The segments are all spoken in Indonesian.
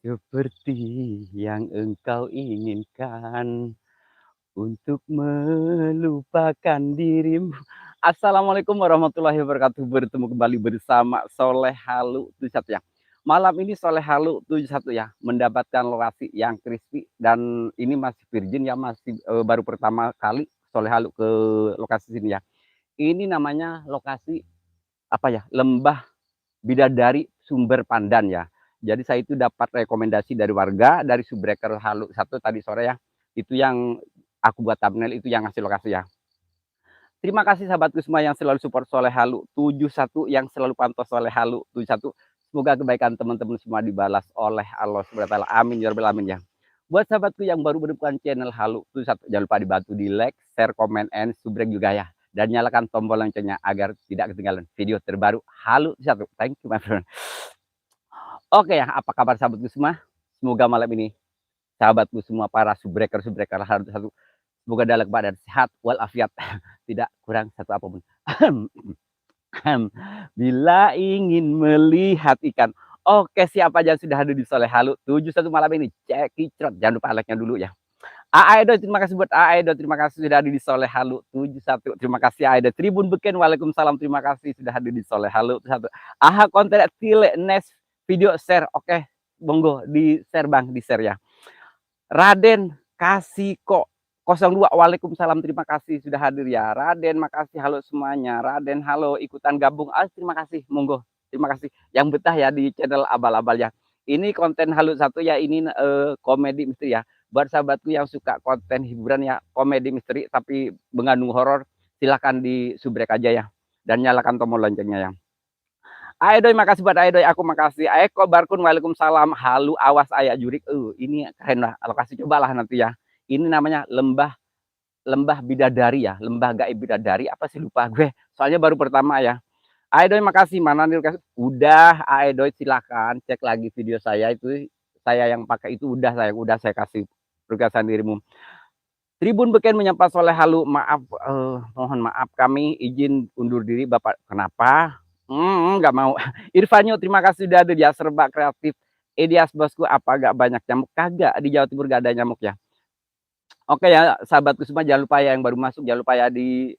Seperti yang engkau inginkan untuk melupakan dirimu. Assalamualaikum warahmatullahi wabarakatuh. Bertemu kembali bersama Soleh Halu 71 ya. Malam ini Soleh Halu 71 ya, mendapatkan lokasi yang crispy dan ini masih virgin ya, masih baru pertama kali Soleh Halu ke lokasi sini ya. Ini namanya lokasi apa ya? Lembah Bidadari Sumber Pandan ya. Jadi saya itu dapat rekomendasi dari warga dari Subbreaker Halu 1 tadi sore ya. Itu yang aku buat thumbnail itu yang ngasih lokasi ya. Terima kasih sahabatku semua yang selalu support Soleh Halu 71, yang selalu pantau Soleh Halu 71. Semoga kebaikan teman-teman semua dibalas oleh Allah Subhanahu wa taala. Amin ya rabbal alamin ya. Buat sahabatku yang baru menemukan channel Halu 71, jangan lupa dibantu di like, share, comment, and subscribe juga ya. Dan nyalakan tombol loncengnya agar tidak ketinggalan video terbaru Halu 71. Thank you my friend. Oke ya, apa kabar sahabatku semua? Semoga malam ini sahabatku semua para subbreaker Halu 71 semoga dalam keadaan sehat walafiat, tidak kurang satu apapun. Bila ingin melihat ikan. Oke, siapa aja yang sudah hadir di Soleh Halu 71 malam ini? Cekicrot, jangan lupa like-nya dulu ya. Aedo, terima kasih buat Aedo, terima kasih sudah hadir di Soleh Halu 71. Terima kasih Aedo. Tribun Beken, waalaikumsalam, terima kasih sudah hadir di Soleh Halu 71. Aha konten tile next video share. Oke, monggo di share Bang, di share ya. Raden kasih kok 02, waalaikumsalam, terima kasih sudah hadir ya. Raden makasih, halo semuanya. Raden halo, ikutan gabung. Terima kasih, monggo. Terima kasih yang betah ya di channel abal-abal ya. Ini konten Halu 1 ya, ini komedi misteri ya. Buat sahabatku yang suka konten hiburan ya, komedi misteri tapi mengandung horor, silahkan di subrek aja ya. Dan nyalakan tombol loncengnya ya. Aedoy, makasih buat Aedoy, aku makasih. Eko Barkun, waalaikumsalam. Halu awas ayah jurik. Ini keren lah, lokasi cobalah nanti ya. Ini namanya lembah bidadari ya, lembah gaib bidadari apa sih, lupa gue. Soalnya baru pertama ya. Aedoy makasih, mana nih udah. Aedoy silakan cek lagi video saya itu, saya yang pakai itu udah saya kasih pergasan dirimu. Tribun Beken menyapa Soleh Halu, maaf, mohon maaf kami izin undur diri Bapak. Kenapa? Nggak mau. Irfanyo, terima kasih sudah ada di Serba Kreatif. Edias bosku, apa gak banyak nyamuk? Kagak, di Jawa Timur gak ada nyamuk ya. Oke ya, sahabatku semua, jangan lupa ya yang baru masuk, jangan lupa ya di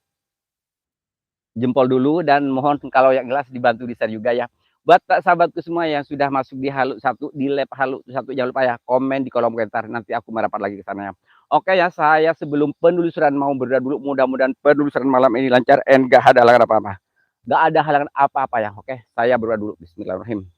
jempol dulu, dan mohon kalau yang jelas dibantu di share juga ya. Buat sahabatku semua yang sudah masuk di Halu 1, di lab Halu 1, jangan lupa ya komen di kolom komentar, nanti aku merapat lagi ke sana ya. Oke ya, saya sebelum penelusuran mau berdoa dulu, mudah-mudahan penelusuran malam ini lancar and gak ada halangan apa-apa. Gak ada halangan apa-apa ya. Oke, saya berdoa dulu. Bismillahirrahmanirrahim.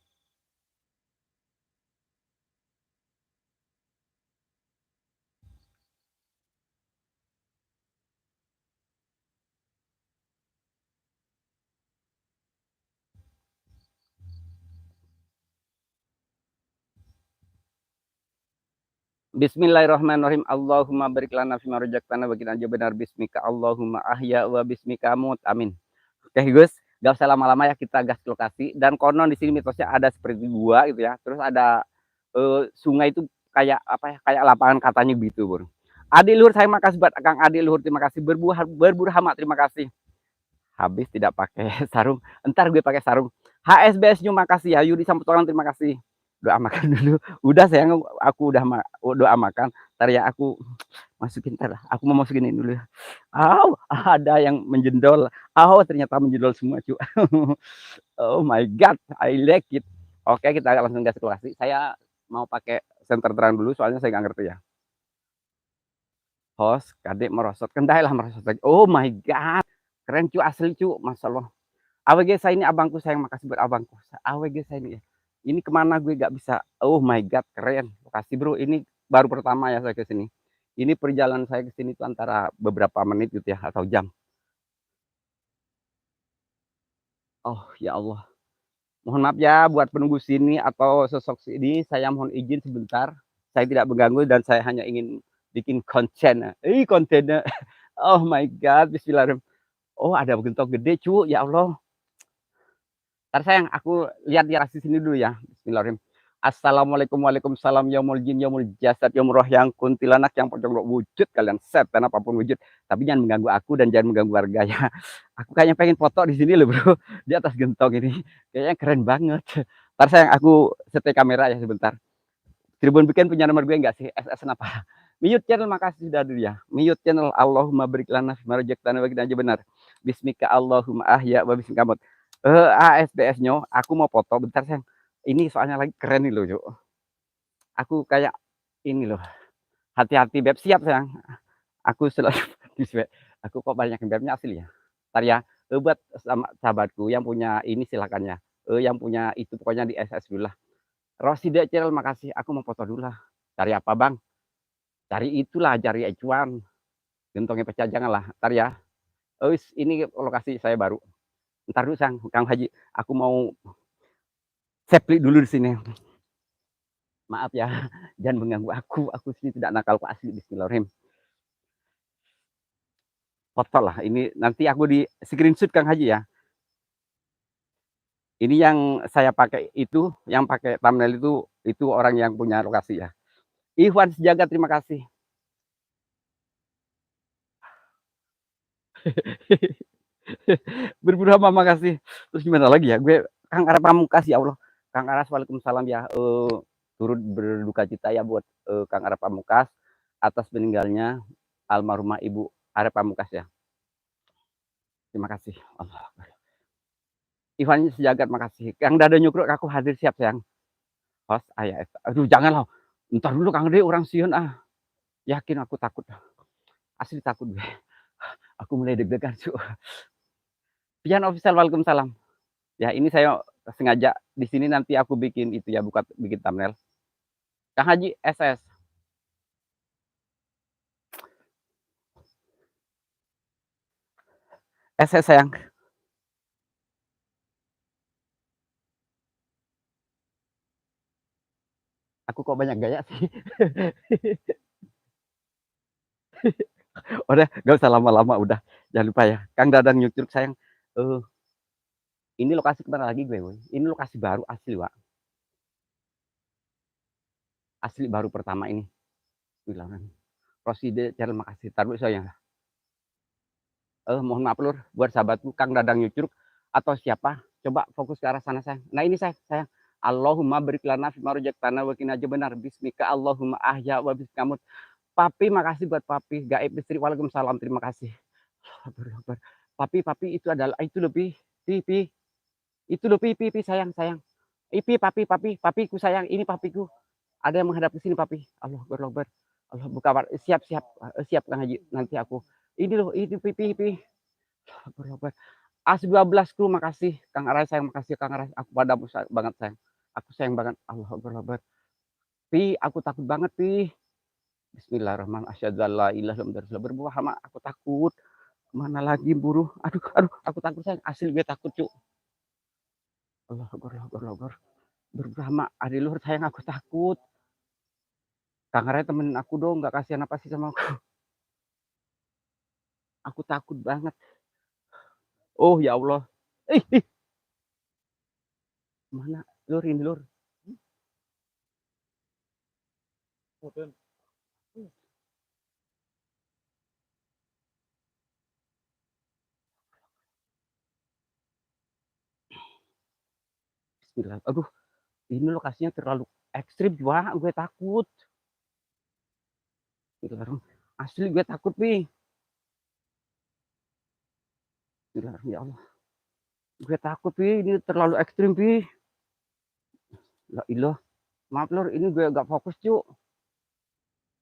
Bismillahirrahmanirrahim. Allahumma barik lana fima razaqtana wa qina adzabannar bismika Allahumma ahya wa bismika amut. Amin. Oke, Gus, gak usah lama-lama ya, kita gas ke lokasi. Dan konon di sini mitosnya ada seperti gua gitu ya. Terus ada sungai itu kayak apa ya? Kayak lapangan katanya gitu, Bro. Adi Luhur, saya makasih buat Kang Adi Luhur, terima kasih. Berburu hama, terima kasih. Habis tidak pakai sarung. Entar gue pakai sarung. HSBS New, makasih ya. Yudi Samputorang, terima kasih. Doa makan dulu. Udah sayang, aku udah doa makan. Ntar ya aku masukin, ntar aku mau masukin ini dulu. Ada yang menjendol. Ternyata menjendol semua, cu. Oh my god, I like it. Oke, kita langsung gas lokasi. Saya mau pakai senter terang dulu soalnya saya nggak ngerti ya. Host, kadek merosot. Kendai lah merosot lagi. Oh my god. Keren, cu, asli, cu. Masya Allah. AWG saya ini abangku, sayang, makasih buat abangku. AWG saya ini ya. Ini kemana gue gak bisa. Oh my god, keren. Makasih bro, ini baru pertama ya saya ke sini. Ini perjalanan saya ke sini itu antara beberapa menit gitu ya, atau jam. Oh ya Allah. Mohon maaf ya buat penunggu sini atau sosok sini, saya mohon izin sebentar. Saya tidak mengganggu dan saya hanya ingin bikin konten. Kontennya. Oh my god, bismillahirrahmanirrahim. Oh, ada bentuk gede, cu. Ya Allah. Ntar sayang, aku lihat di rasis sini dulu ya. Bismillahirrahmanirrahim. Assalamualaikum, waalaikumsalam, yaumul jin, yaumul jasad, yaumul roh, yang kuntilanak, yang pocong roh, wujud kalian setan apapun wujud. Tapi jangan mengganggu aku dan jangan mengganggu warga ya. Aku kayaknya pengen foto di sini loh bro, di atas gentong ini. Kayaknya keren banget. Ntar sayang, aku setel kamera ya sebentar. Tribun Weekend punya nomor gue nggak sih? SS apa? Mute channel, makasih sudah dulu ya. Mute channel, Allahumma barik lana fima razaqtana wa qina adzabannar. Bismika Allahumma ahya wa bismika amut. ASBS-nya, aku mau foto bentar sayang. Ini soalnya lagi keren nih loh, Cuk. Aku kayak ini loh. Hati-hati beb, siap sayang. Aku selalu aku kok banyak yang bebnya asli ya. Ntar ya, buat sama sahabatku yang punya ini silakan ya. Yang punya itu pokoknya di SS dulu lah. Rosida Channel, makasih. Aku mau foto dulu lah. Cari apa bang? Cari itulah, cari acuan. Gentongnya pecah jangan lah. Ntar ya. Ini lokasi saya baru. Ntar dulu sang, Kang Haji. Aku mau seplik dulu di sini. Maaf ya, jangan mengganggu aku. Aku sini tidak nakal kok asli. Bismillahirrahmanirrahim. Foto lah. Ini nanti aku di screenshot Kang Haji ya. Ini yang saya pakai itu, yang pakai thumbnail itu orang yang punya lokasi ya. Ikhwan Sejagat, terima kasih. Berburama, makasih. Terus gimana lagi ya? Gue Kang Aras Pamungkas, ya Allah. Kang Aras, waalaikumsalam ya. Turut berduka cita ya buat Kang Aras Pamungkas atas meninggalnya almarhumah Ibu Aras Pamungkas ya. Terima kasih. Allah. Ikhwan Sejagat, makasih. Kang Dado Nyukruk, aku hadir siap sayang. Host ayah. Aduh, janganlah. Ntar dulu Kang De, orang Sion ah. Yakin aku takut. Asli takut gue. Aku mulai deg-degan. Pian Official, waalaikumsalam. Ya, ini saya sengaja di sini nanti aku bikin itu ya, bukan bikin thumbnail. Kang Haji SS. SS sayang. Aku kok banyak gaya sih. Udah, gak usah lama-lama udah. Jangan lupa ya. Kang Dadang YouTube sayang. Ini lokasi kemana lagi gue, woy? Ini lokasi baru asli, Wak. Asli baru pertama ini. Bilangan. Roside Channel, makasih. Taruh sayang. Mohon maaf lur, buat sahabatku Kang Dadang YouTube atau siapa, coba fokus ke arah sana sayang. Nah ini sayang. Allahumma barik lana fima razaqtana wa qina adzabannar. Bismika Allahumma ahya wa bismika. Papi, makasih buat Papi. Gaib listrik, waalaikumsalam, terima kasih. Papi, itu adalah itu lebih Pi. Itu loh Pi, sayang. Papiku sayang, ini papiku. Ada yang menghadap ke sini Papi. Allah berlobar. Allah buka. Siap Kang Haji. Nanti aku. Ini loh, ini Pi. Berlobar. As12 ku, makasih. Kang Aras sayang, makasih Kang Aras. Aku padamu banget sayang. Aku sayang banget. Allah berlobar. Pi, aku takut banget Pi. Bismillahirrahmanirrahim. Asyhadu an la ilaha illallah. Berbuah sama aku takut. Mana lagi buruh? Aduh, aku takut sayang. Asli gue takut, Cuk. Allah Akbar. Berbrahma, adi luhur sayang, aku takut. Kang Ray temenin aku dong, nggak kasihan apa sih sama aku? Aku takut banget. Oh ya Allah. Mana? Lur, ini lur. Bismillah. Aduh, ini lokasinya terlalu ekstrim juga, gue takut. Asli gue takut nih. Ya Allah. Gue takut nih, ini terlalu ekstrim nih. La ilah. Maaf lur, ini gue gak fokus Cuk.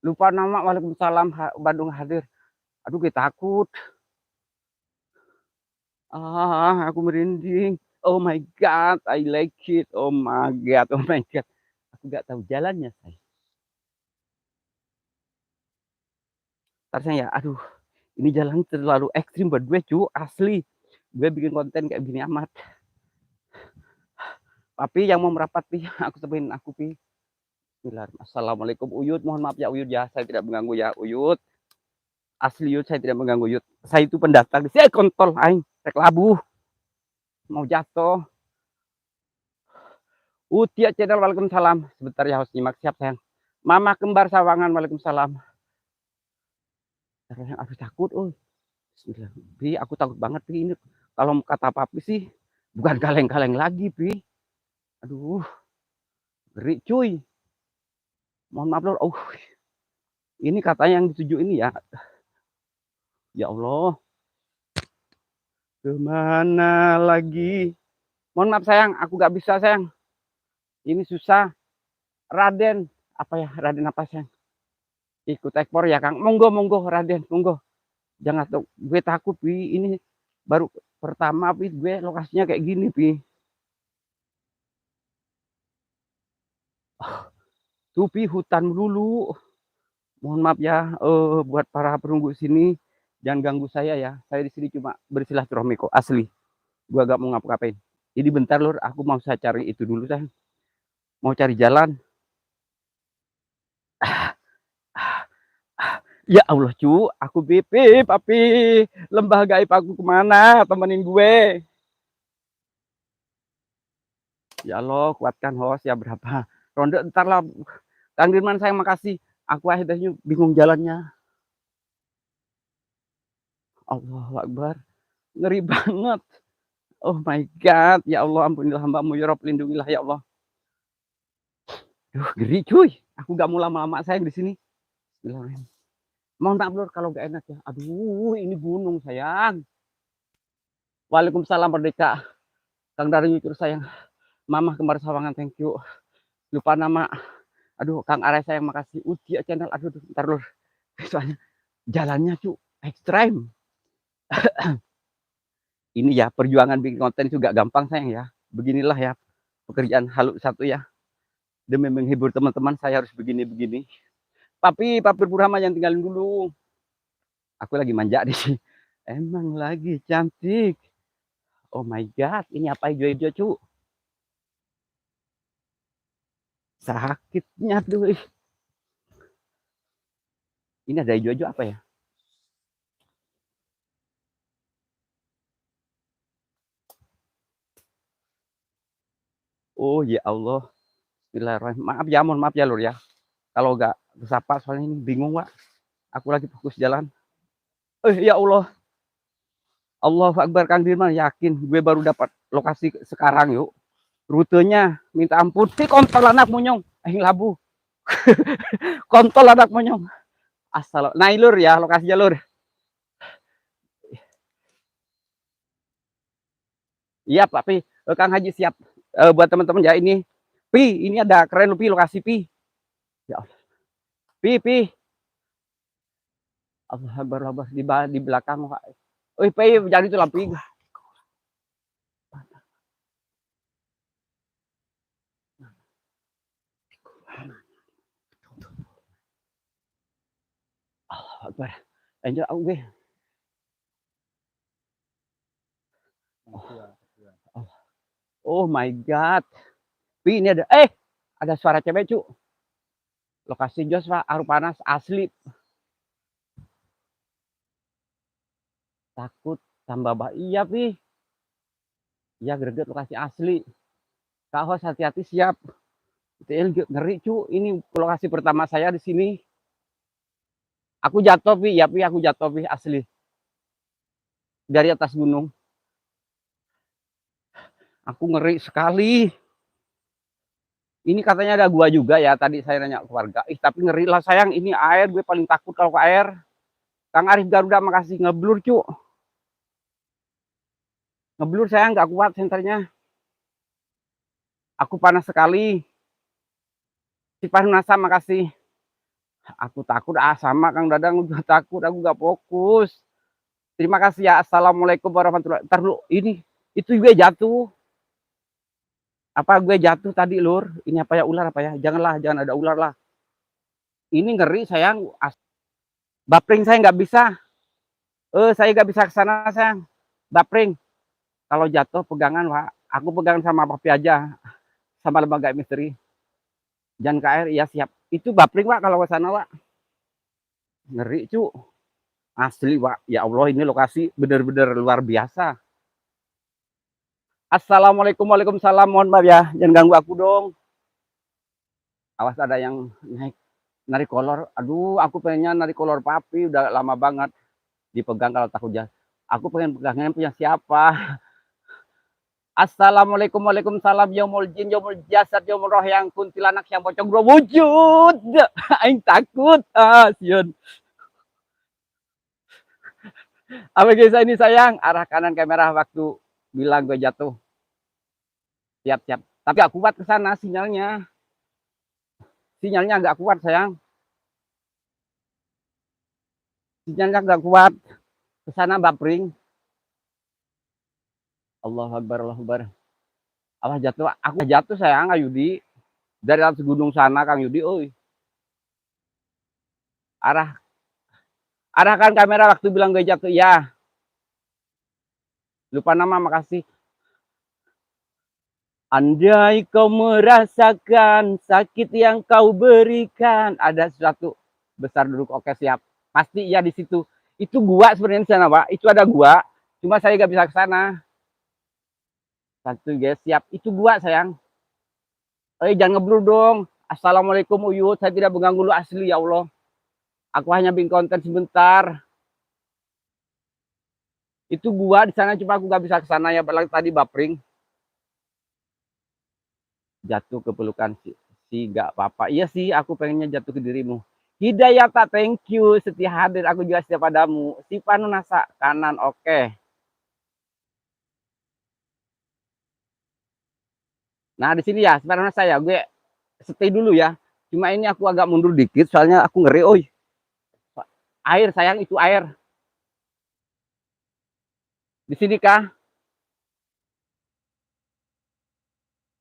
Lupa nama, waalaikumsalam, Bandung hadir. Aduh gue takut. Aku merinding. Oh my God, I like it. Oh my God. Aku gak tahu jalannya, say. Terusnya ya, aduh, ini jalan terlalu ekstrim buat gue, cu, asli. Gue bikin konten kayak gini amat. Tapi yang mau merapat, Pi, aku temuin aku, Pi. Assalamualaikum, Uyut. Mohon maaf ya, Uyut ya. Saya tidak mengganggu ya, Uyut. Asli, Uyut, saya tidak mengganggu, Uyut. Saya itu pendatang. Saya kontol, aing. Rek labuh. Mau jatuh. Utia Channel, waalaikumsalam. Sebentar ya, harus nyimak. Siap, sayang. Mama Kembar Sawangan, waalaikumsalam. Aduh takut, Bismillah. Pi, aku takut banget, Pi. Ini kalau kata Papi sih, bukan kaleng-kaleng lagi, Pi. Aduh, ngeri, cuy. Mohon maaf Lur, ini katanya yang dituju ini ya. Ya Allah, kemana lagi? Mohon maaf sayang, aku nggak bisa sayang. Ini susah. Raden, apa ya? Raden apa sayang? Ikut ekspor ya Kang. Monggo, monggo Raden, monggo. Jangan tuh, gue takut Pi. Ini baru pertama Pi, gue lokasinya kayak gini Pi. Tuh Pi, hutan dulu. Mohon maaf ya, buat para penunggu sini, jangan ganggu saya ya. Saya di sini cuma bersilaturahmi kok, asli. Gua gak mau ngapa-ngapain. Jadi bentar Lur, aku mau saya cari itu dulu sayang. Mau cari jalan. Ya Allah cu, aku BP, papi. Lembah gaib aku kemana? Temenin gue. Ya Allah, kuatkan host ya berapa. Ronde ntar lah. Kang Dirman sayang makasih. Aku akhirnya bingung jalannya. Allahu Akbar. Ngeri banget. Oh my God. Ya Allah, ampunilah hambamu. Ya Rob, lindungilah ya Allah. Duh, geri cuy. Aku gak mau lama-lama sayang di sini. Bismillahirrahmanirrahim. Mohon maaf Lur kalau gak enak ya. Aduh, ini gunung sayang. Waalaikumsalam Merdeka. Kang Dari nyucur sayang. Mama Kembar Sawangan, thank you. Lupa nama. Aduh, Kang Ares sayang makasih. Uji channel. Aduh, bentar Lur. Soalnya jalannya cu ekstrem. Ini ya perjuangan bikin konten juga gampang sayang ya. Beginilah ya pekerjaan halu satu ya. Demi menghibur teman-teman saya harus begini-begini. Papi Purhama yang tinggalin dulu. Aku lagi manja di sini. Emang lagi cantik. Oh my God, ini apa hijau-hijau cu? Sakitnya tuh. Ini ada hijau-hijau apa ya? Oh ya Allah. Bismillahirrahmanirrahim. Maaf ya, mohon maaf ya Lur ya. Kalau nggak kesapa soalnya ini bingung Pak. Aku lagi fokus jalan. Ya Allah. Allahu Akbar Kang Dirman, yakin gue baru dapat lokasi sekarang yuk. Rutenya minta ampun. Si kontol anak monyong. Labu. Kontol anak monyong. Asal. Nah Lur ya lokasi jalur. Iya Pak Pi. Kang Haji siap. Buat teman-teman ya ini. Pi, ini ada keren Pi lokasi Pi. Ya Allah. Pi. Allah Akbar, di belakang Pak. Pi, jangan itu lampu. Allah Akbar. Lanjut aku gue. Oh my God. Pi, ini ada suara cewek cu. Lokasi jos Pak, aru panas asli. Takut tambah bah. Iya Pi. Iya greget lokasi asli. Kak Hos hati-hati siap. Ngeri cu. Ini lokasi pertama saya di sini. Aku jatuh Pi, ya Pi aku jatuh Pi asli. Dari atas gunung. Aku ngeri sekali. Ini katanya ada gua juga ya. Tadi saya nanya ke warga. Tapi ngeri lah sayang. Ini air. Gue paling takut kalau ke air. Kang Arif Garuda makasih. Ngeblur cu. Ngeblur sayang. Gak kuat senternya. Aku panas sekali. Si Parunasa makasih. Aku takut sama Kang Dadang juga takut. Aku gak fokus. Terima kasih ya. Assalamualaikum warahmatullahi wabarakatuh. Ntar dulu. Ini. Itu gue jatuh. Apa gue jatuh tadi Lur? Ini apa ya ular apa ya? Janganlah. Jangan ada ular lah. Ini ngeri sayang. Bapring saya nggak bisa. Saya nggak bisa ke sana sayang. Bapring. Kalau jatuh pegangan Pak. Aku pegangan sama papi aja. Sama lembaga misteri. Jangan ke air. Ya siap. Itu bapring Pak kalau ke sana Pak. Ngeri cu. Asli Pak. Ya Allah ini lokasi bener-bener luar biasa. Assalamualaikum, waalaikumsalam. Mohon maaf ya. Jangan ganggu aku dong. Awas ada yang narik kolor. Aduh, aku pengennya narik kolor papi. Udah lama banget. Dipegang kalau takut jalan. Aku pengen pegangnya punya siapa. Assalamualaikum, waalaikumsalam, yaumul jin, yaumul jasad, yaumul roh, yang kuntilanak, yang pocong bro wujud. Aing takut. Siun. Apa guys ini sayang? Arah kanan kamera waktu bilang gue jatuh. Siap, siap. Tapi gak kuat ke sana sinyalnya. Sinyalnya nggak kuat sayang. Sinyalnya nggak kuat. Ke sana buffering. Allahu Akbar, Allahu Akbar. Awas jatuh. Aku jatuh sayang, Ayudi. Dari atas gunung sana, Kang Yudi. Oi. Arahkan kamera waktu bilang gue jatuh. Ya. Lupa nama, makasih. Andai kau merasakan sakit yang kau berikan. Ada sesuatu besar duduk. Oke, siap. Pasti ya di situ. Itu gua sebenarnya di sana, Pak. Itu ada gua. Cuma saya gak bisa ke sana. Satu, guys. Siap. Itu gua, sayang. Jangan ngeblur dong. Assalamualaikum Uyut. Saya tidak mengganggu lu asli, ya Allah. Aku hanya bikin konten sebentar. Itu gua di sana, cuma aku gak bisa ke sana ya. Tadi buffering. Jatuh ke pelukan si gak apa-apa. Iya sih, aku pengennya jatuh ke dirimu. Hidayah tak, thank you. Setia hadir, aku juga setia padamu. Si Panu Nasa, kanan, oke. Nah, di sini ya, sebenarnya saya, gue stay dulu ya. Cuma ini aku agak mundur dikit, soalnya aku ngeri, oi. Air, sayang, itu air. Di sini kah?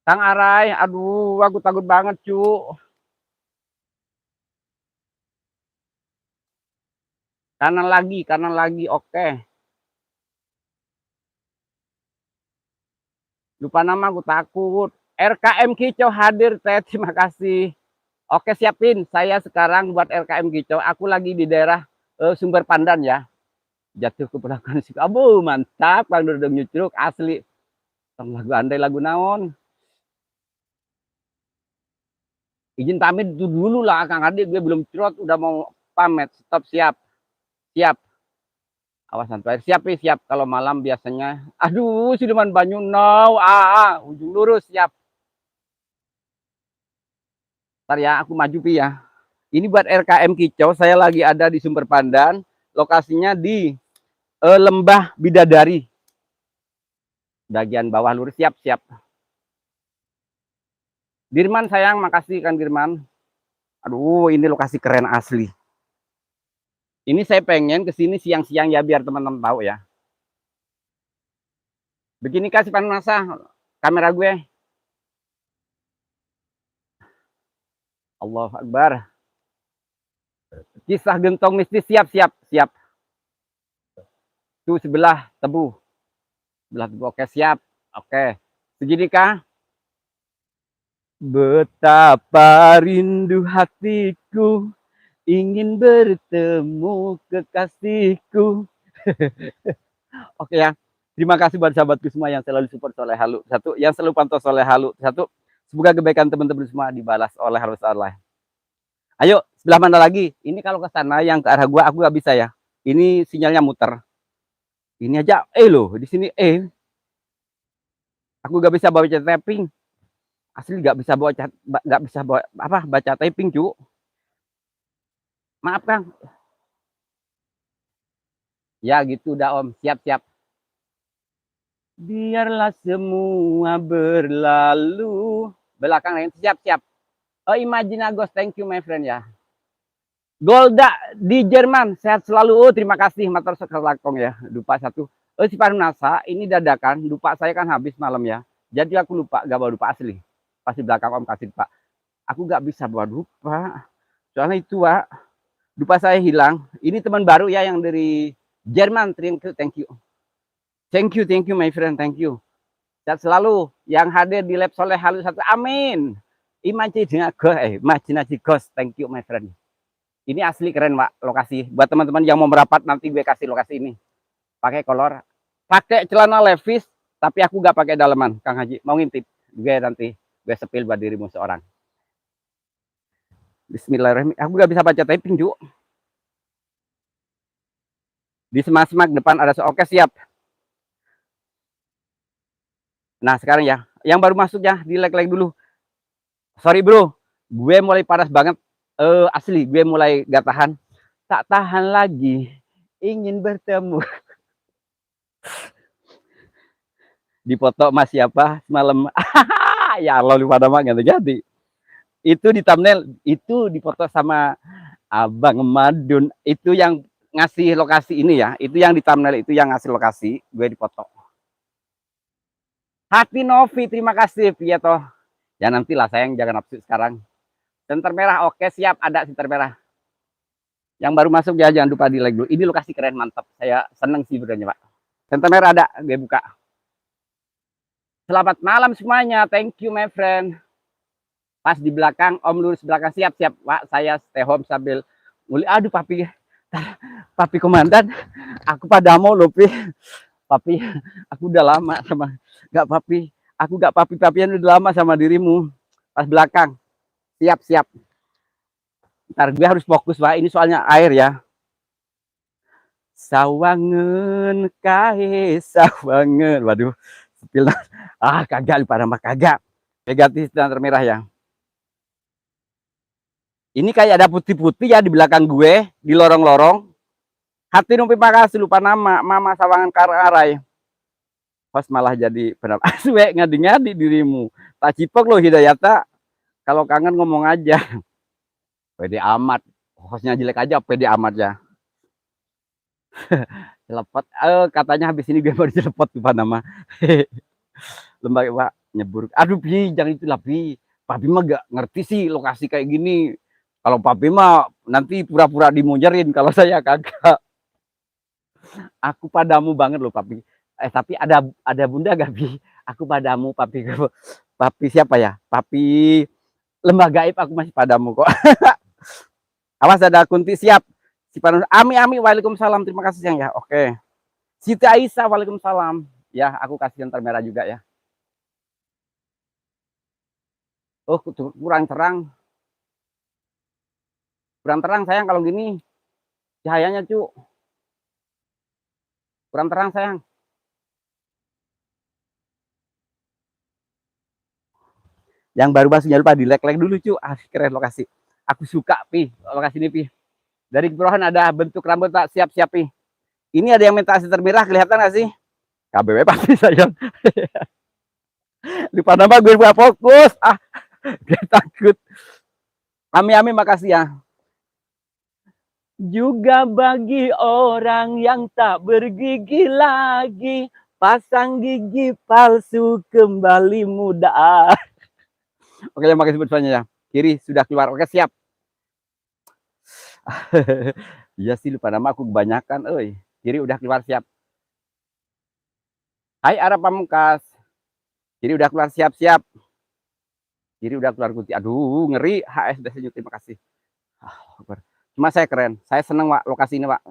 Kang Arai, aduh, aku takut banget, cu. Kanan lagi, oke. Lupa nama, aku takut. RKM Kicau hadir, teh, terima kasih. Oke, siapin. Saya sekarang buat RKM Kicau. Aku lagi di daerah Sumber Pandan ya. Jatuh ke belakang si Abu, mantap, Bang Dudung nyucruk, asli. Lagu andai, lagu naon. Izin pamit itu dulu lah, Kang Adik. Gue belum cerot, udah mau pamit. Stop, siap. Siap. Awas santai. Siap, siap. Kalau malam biasanya. Aduh, Siluman Banyu, no. Ujung lurus, siap. Ntar ya, aku maju, Pi ya. Ini buat RKM Kicau, saya lagi ada di Sumber Pandan. Lokasinya di Lembah Bidadari. Bagian bawah lurus, siap, siap. Dirman sayang, makasih kan Dirman. Aduh, ini lokasi keren asli. Ini saya pengen kesini siang-siang ya, biar teman-teman tahu ya. Begini kasih Panasa, kamera gue. Allah Akbar. Kisah gentong mistis, siap, siap, siap. Tuh sebelah tebu. Sebelah tebu, oke, siap. Oke. Begini kah? Betapa rindu hatiku ingin bertemu kekasihku. Oke ya. Terima kasih buat sahabatku semua yang selalu support Soleh Halu. Satu, yang selalu pantau Soleh Halu. Satu, semoga kebaikan teman-teman semua dibalas oleh Allah. Ayo, sebelah mana lagi? Ini kalau ke sana yang ke arah gua, aku gak bisa ya. Ini sinyalnya muter. Ini aja, loh, di sini Aku gak bisa baca typing. Asli gak bisa bawa apa baca typing, cu. Maaf, Kang. Ya gitu dah, Om. Siap, siap. Biarlah semua berlalu. Belakang lain, siap, siap. Imagine Agos, thank you my friend ya. Golda di Jerman, sehat selalu. Terima kasih, matur sekelakong ya. Lupa satu. Si Parunasa, ini dadakan. Lupa saya kan habis malam ya. Jadi aku lupa, gak bawa lupa asli. Pasti belakang Om kasih Pak. Aku gak bisa bawa lupa. Soalnya itu, Pak. Lupa saya hilang. Ini teman baru ya yang dari Jerman. Thank you. Thank you my friend, thank you. Sehat selalu yang hadir di Lab Soleh Halu 1. Amin. Imajinasi Ghost, thank you my friend. Ini asli keren, Pak, lokasi. Buat teman-teman yang mau merapat, nanti gue kasih lokasi ini. Pakai kolor. Pakai celana Levi's, tapi aku gak pakai daleman, Kang Haji. Mau ngintip? Gue nanti gue sepil buat dirimu seorang. Bismillahirrahmanirrahim. Aku gak bisa baca typing, Ju. Di semak-semak depan ada oke, siap. Nah sekarang ya, yang baru masuk ya di like dulu. Sorry bro, gue mulai panas banget. Asli gue mulai gak tahan. Tak tahan lagi, ingin bertemu. Dipoto mas siapa semalam. Ya Allah lupa nama nggak terjadi. Itu di thumbnail, itu dipoto sama Abang Madun. Itu yang ngasih lokasi ini ya. Itu yang di thumbnail, itu yang ngasih lokasi. Gue dipoto. Hati Novi, terima kasih. Ya toh. Ya nantilah sayang, jangan nafsu sekarang. Center merah, oke siap, ada center merah. Yang baru masuk ya jangan lupa di like dulu. Ini lokasi keren, mantap. Saya seneng sih sebenarnya Pak. Center merah ada, gue buka. Selamat malam semuanya, thank you my friend. Pas di belakang, Om lurus belakang, siap-siap Pak. Saya stay home sambil nguli. Aduh papi, papi komandan, aku padamu loh Pi. Papi, aku udah lama sama, gak papi, aku gak papi-papian udah lama sama dirimu. Pas belakang, siap-siap. Ntar gue harus fokus Pak, ini soalnya air ya. Sawangen kae sawangen. Waduh, sepil. Kagak lupa nama kagak. Negatif center merah ya. Ini kayak ada putih-putih ya di belakang gue, di lorong-lorong. Hati numpi makasih lupa nama, Mama Sawangan Kararai. Host malah jadi penapa suwe ngadi-ngadi dirimu. Tak cipok lo Hidayata. Kalau kangen ngomong aja. Pede amat. Hostnya jelek aja, pede amat ya. Celepot. Katanya habis ini gue baru celepot lupa nama. Lembaga Pak nyebur. Aduh Pi, jangan itulah Pi. Papi mah gak ngerti sih lokasi kayak gini. Kalau papi mah nanti pura-pura dimunjarin, kalau saya kagak. Aku padamu banget loh papi. Tapi ada bunda gak Pi? Aku padamu papi. Papi siapa ya? Papi lembaga gaib, aku masih padamu kok. Awas ada Kunti siap. Si Ami waalaikumsalam, terima kasih sayang ya. Oke. Siti Aisyah waalaikumsalam. Ya, aku kasih center merah juga ya. Oh, kurang terang. Kurang terang sayang kalau gini. Cahayanya cu. Kurang terang sayang. Yang baru masuk jangan lupa di like dulu cu. Keren lokasi. Aku suka Pi lokasi ini Pi. Dari keberohan ada bentuk rambut tak siap-siap Pi. Ini ada yang minta center merah, kelihatan gak sih? KBW pasti sayang. Lupa nama gue gak fokus. Gue takut. Ami makasih ya. Juga bagi orang yang tak bergigi lagi, pasang gigi palsu kembali muda. Oke, yang makasih bertanya ya. Kiri sudah keluar. Oke, siap. Iya sih lupa nama aku kebanyakan. Kiri udah keluar siap. Hai Ara Pamungkas. Kiri udah keluar siap-siap. Kiri udah keluar Kunti. Aduh, ngeri. HS Desenyu, terima kasih. Cuma saya keren. Saya seneng Pak lokasi ini Pak.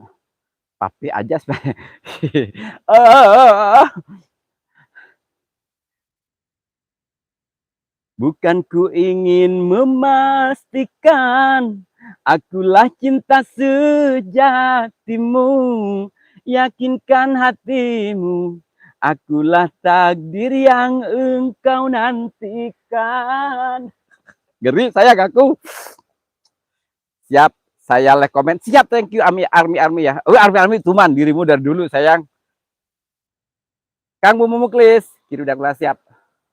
Papi aja Bukan ku ingin memastikan akulah cinta sejatimu, yakinkan hatimu, akulah takdir yang engkau nantikan. Ngeri saya aku. Siap. Saya like komen. Siap, thank you Army ya. Army tuman dirimu dari dulu sayang. Kang Bumu Muklis, kiri udah kelas siap.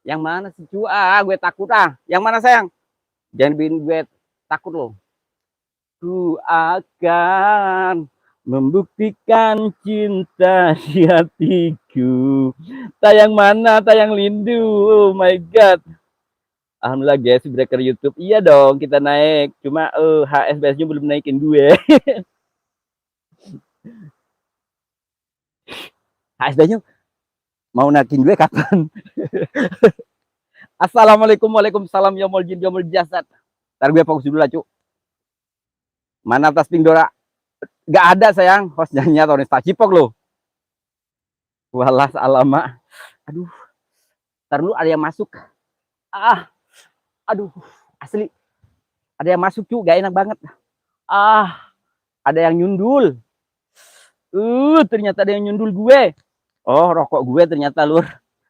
Yang mana sih cu? Gue takut Yang mana sayang? Jangan bikin gue takut loh. Ku akan membuktikan cinta di hatiku. Tayang mana? Tayang Lindu. Oh my god. Alhamdulillah guys, breaker YouTube. Iya dong, kita naik. Cuma HSBS-nya belum naikin gue. HSBS-nya mau naikin gue kapan? Assalamualaikum, waalaikumsalam, yomol jin, yomol jasad. Ntar gue fokus dulu lah, cu. Mana tas Pingdora? Gak ada, sayang. Host nyanyi atau Nesta Cipok loh. Walas alamak. Aduh. Ntar dulu ada yang masuk. Aduh. Asli. Ada yang masuk, cu. Gak enak banget. Ada yang nyundul. Ternyata ada yang nyundul gue. Oh, rokok gue ternyata, lur.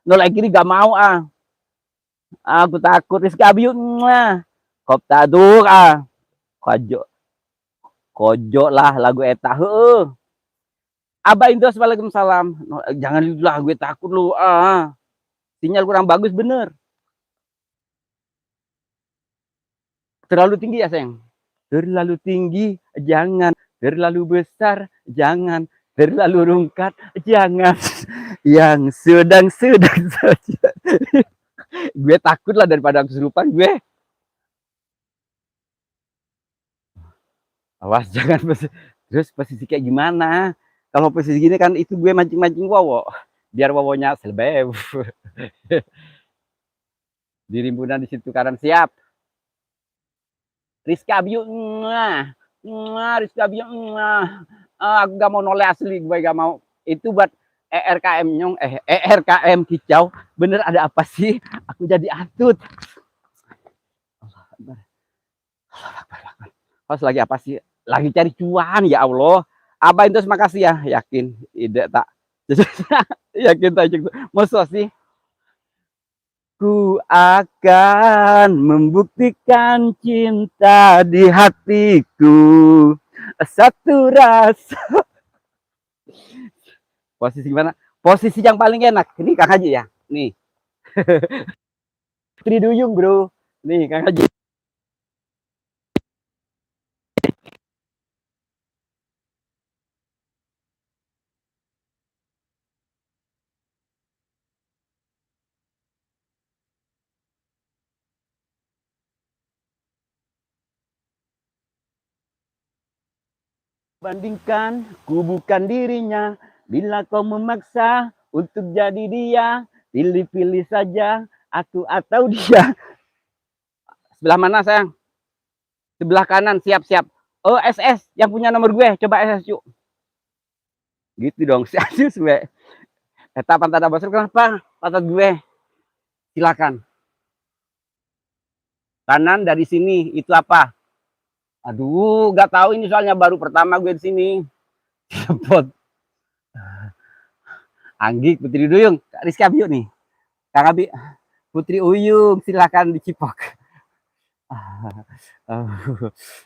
noleh kiri gak mau ah. Aku takut Rizky Abiu. Kop taduk ah. Kojo kojo lah lagu eta heueuh. Abah Indos Waalaikumsalam. No, jangan lah gue takut lu ah. Sinyal kurang bagus bener. Terlalu tinggi ya sayang. Terlalu tinggi jangan, terlalu besar jangan, terlalu rungkat jangan. Yang sedang-sedang saja. Gue takut lah daripada kesurupan gue. Awas jangan terus posisi kayak gimana? Kalau posisi gini kan itu gue mancing-mancing wowo. Biar wowonya selebeb. Di rimbunan di situ kanan siap. Rizka Abiu, Rizka Abiu, aku gak mau noleh asli, gue gak mau. Itu buat ERKM nyong, ERKM kicau. Bener ada apa sih? Aku jadi atut. Pas lagi apa sih? Lagi cari cuan ya Allah. Abah itu makasih ya, yakin ide tak. Yakin tak maksud sih. Ku akan membuktikan cinta di hatiku. Satu rasa. Posisi gimana? Posisi yang paling enak. Ini Kang Haji ya. Nih. Putri Duyung bro. Nih Kang Haji. Bandingkan, ku bukan dirinya. Bila kau memaksa untuk jadi dia, pilih-pilih saja aku atau dia. Sebelah mana sayang? Sebelah kanan, siap-siap. Oh SS, yang punya nomor gue. Coba SS yuk. Gitu dong, serius gue. Eta pantat abasir kenapa? Pantat gue. Silakan. Kanan dari sini, itu apa? Aduh, gak tahu ini soalnya baru pertama gue di sini. Cepot. Anggi, Putri Duyung, Kak Rizky Abiu nih. Kak Abi, Putri Uyung, silakan dicipok.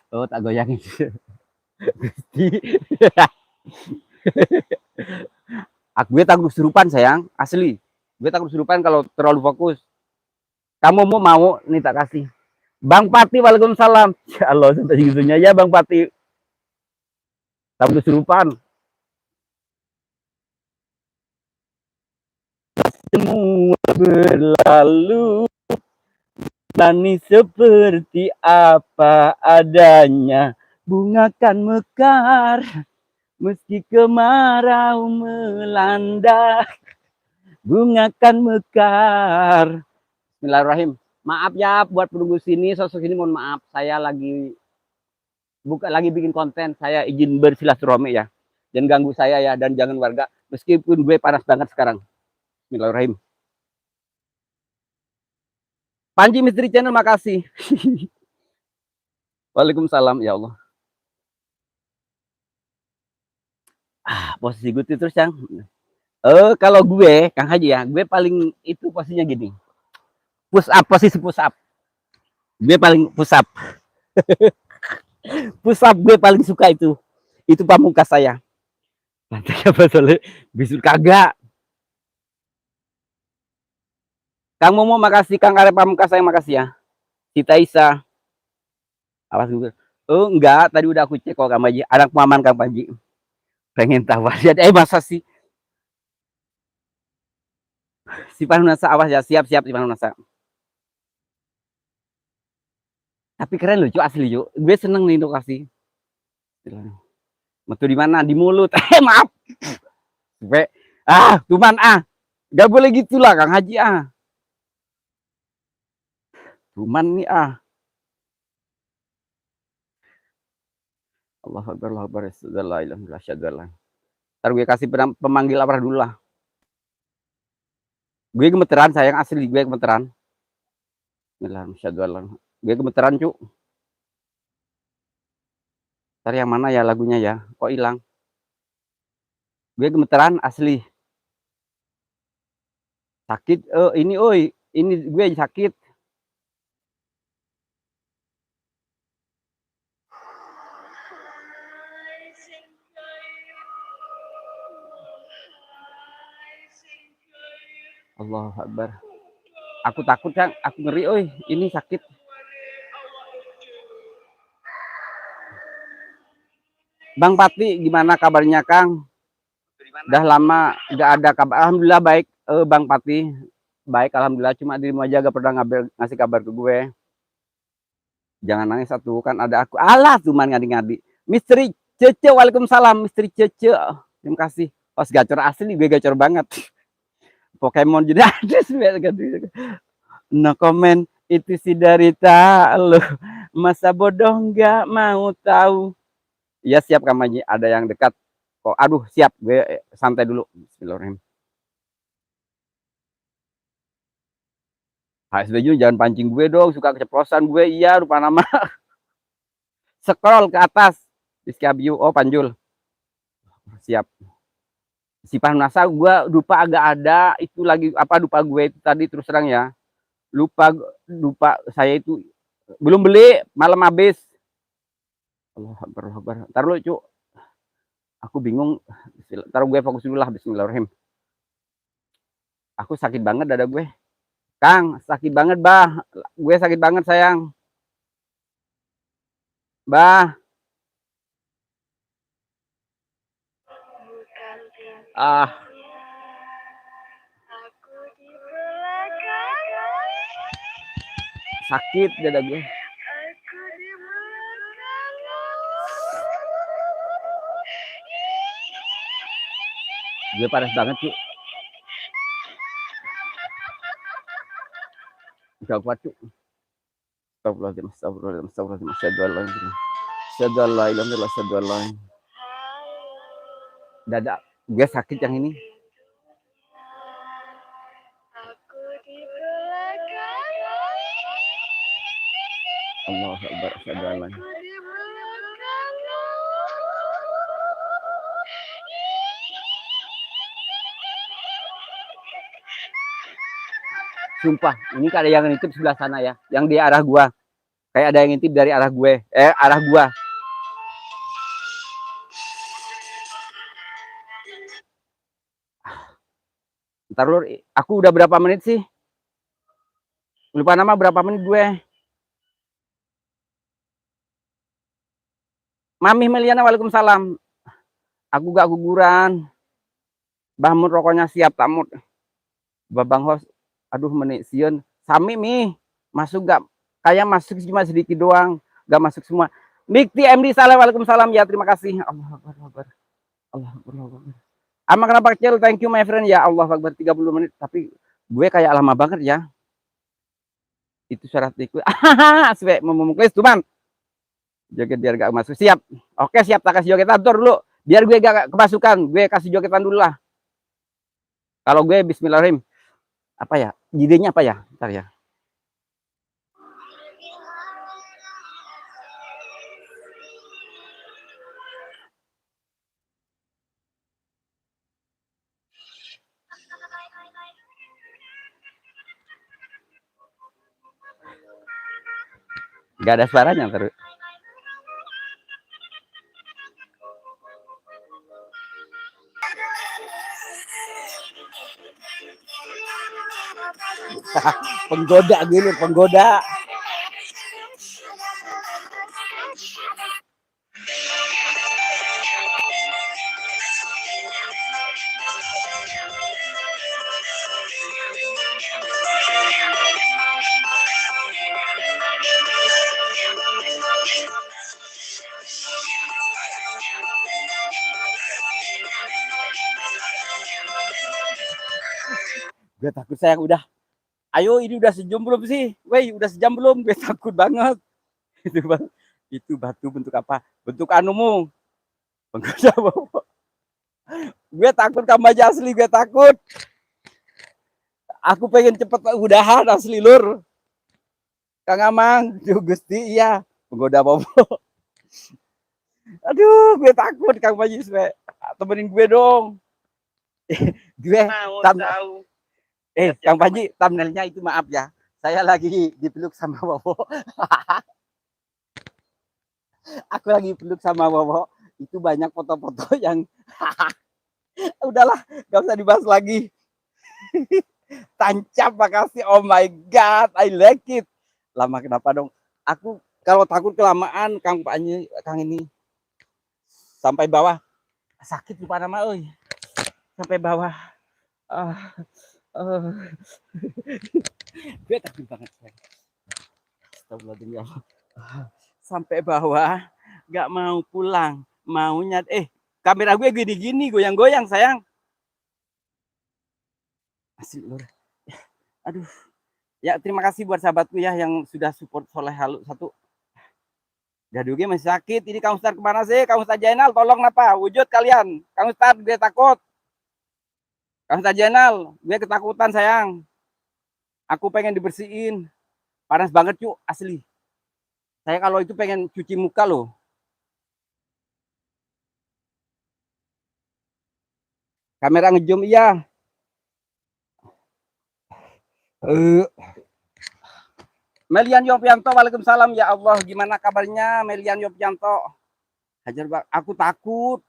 Oh, tak goyangin. Gue takut kesurupan sayang, asli. Gue takut kesurupan kalau terlalu fokus. Kamu mau nih tak kasih. Bang Pati, waalaikumsalam. Ya Allah, sampai segitunya ya Bang Pati. Takut kesurupan. Semua berlalu. Tani seperti apa adanya. Bunga kan mekar. Meski kemarau melanda. Bunga kan mekar. Bismillahirrahmanirrahim. Maaf ya buat penunggu sini, sosok ini mohon maaf. Saya lagi lagi bikin konten, saya izin bersilaturahmi ya. Jangan ganggu saya ya dan jangan warga. Meskipun gue panas banget sekarang. Bismillahirrahmanirrahim. Panji Misteri Channel makasih. Waalaikumsalam ya Allah. Posisi gue terus yang kalau gue Kang Haji ya, gue paling itu posisinya gini. Push up, posisi push up. Gue paling push up. Push up gue paling suka itu. Itu pamungkas saya. Nanti apa soalnya bisul kagak. Kang Momo makasih, Kang Arep pamungkas saya makasih ya. Cita Isa. Awas gue. Oh enggak, tadi udah aku cek kok Kang Panji. Anak paman Kang Panji. Pengen tahu lihat masa sih si Panunasa, awas ya, siap-siap si Panunasa. Tapi keren lucu asli yuk. Gue seneng nih kasih. Metu di mana? Di mulut. Maaf. Cuman gak boleh gitulah Kang Haji Cuman nih Allah Akbar, Allah Akbar, ntar gue kasih pemanggil apa dulu lah. Gue gemeteran sayang, asli gue gemeteran. Gue gemeteran cu. Ntar yang mana ya lagunya ya? Kok hilang? Gue gemeteran asli. Sakit, ini oi, ini gue sakit. Allahu Akbar. Aku takut, Kang. Aku ngeri, oi. Ini sakit. Bang Pati, gimana kabarnya, Kang? Udah lama nggak ada kabar. Alhamdulillah baik, Bang Pati. Baik, alhamdulillah. Cuma dirimu aja gak pernah ngasih kabar ke gue. Jangan nangis satu, kan ada aku. Alah, cuman ngadi-ngadi. Misteri Cece, waalaikumsalam. Misteri Cece. Terima kasih. Pas gacor asli, gue gacor banget. Pokemon jadi ada sih. No comment, itu si Darita lo. Masa bodoh nggak mau tahu. Ya siap Kamaji, ada yang dekat. Kok aduh siap, gue santai dulu. Bismillahirrahmanirrahim. HSBJ jangan pancing gue dong, suka keceplosan gue. Iya, lupa nama. Scroll ke atas. Rizky Abiu, oh Panjul. Siap. Si Panasa gue lupa agak ada. Itu lagi apa lupa gue itu tadi terus terang ya. Lupa saya itu belum beli, malam habis. Allah Akbar. Ntar lu, Cuk. Aku bingung. Ntar gue fokus dulu lah. Bismillahirrahmanirrahim. Aku sakit banget dada gue. Kang, sakit banget, Bah. Gue sakit banget, sayang. Bah. Ah. Sakit dada gue. Gue panas banget, Cuk. Gak kuat, Cuk. Astagfirullahaladzim. Dada gue sakit yang ini. Allah Akbar. Sumpah, ini ada yang ngintip sebelah sana ya, yang di arah gua. Kayak ada yang ngintip dari arah gue, arah gua. Ntar lu, aku udah berapa menit sih? Lupa nama berapa menit gue. Mami Meliana, waalaikumsalam. Aku gak guguran. Bahmut rokoknya siap tamut. Babang host, aduh menik Sion. Sami mi, masuk gak? Kayak masuk cuma sedikit doang, gak masuk semua. Mikti MD Salam, waalaikumsalam ya, terima kasih. Allah Akbar. Ama kenapa kecil, thank you my friend ya. Allah Akbar, 30 menit, tapi gue kayak lama banget ya. Itu syarat ikut. Aswe memuklis cuman. Joget biar gak masuk. Siap. Oke, siap, tak kasih jogetan dulu. Biar gue gak kemasukan. Gue kasih jogetan dulu lah. Kalau gue bismillahirrahmanirrahim. Apa ya? Idenya apa ya? Bentar ya. Gak ada suaranya terus. Penggoda gini, penggoda. Gue takut sayang udah. Ayo ini udah sejam belum sih? Weh, udah sejam belum? Gue takut banget. Itu bang, itu batu bentuk apa? Bentuk anumu. Penggoda bawa. Gue takut kamu aja asli, gue takut. Aku pengen cepet udahan asli lur. Kang Amang, Gusti, iya. Penggoda bobo. Aduh, gue takut Kang Majis, temenin gue dong. Gue tahu. Kang Panji, thumbnail-nya itu maaf ya. Saya lagi dipeluk sama Wowo. Aku lagi peluk sama Wowo. Itu banyak foto-foto yang udahlah, gak usah dibahas lagi. Tancap, makasih. Oh my god, I like it. Lama kenapa dong? Aku kalau takut kelamaan, Kang Panji, Kang ini sampai bawah sakit lupa nama, euy. Sampai bawah. Ah, gue takut banget. Astagfirullahaladzim ya Allah. Sampai bawah, nggak mau pulang, maunya kamera gue gini-gini, goyang-goyang sayang. Asli lur. Aduh. Ya terima kasih buat sahabatku ya yang sudah support Soleh Halu 1. Dadu gue masih sakit. Ini Kang Ustad kemana sih? Kang Ustad Jainal, tolong napa? Wujud kalian. Kang Ustad, gue takut. Kang Ustad Jainal, gue ketakutan sayang. Aku pengen dibersihin. Panas banget cu, asli. Saya kalau itu pengen cuci muka loh. Kamera ngezoom iya. Melian Yopianto, waalaikumsalam ya Allah. Gimana kabarnya Melian Yopianto? Hajar bang, aku takut.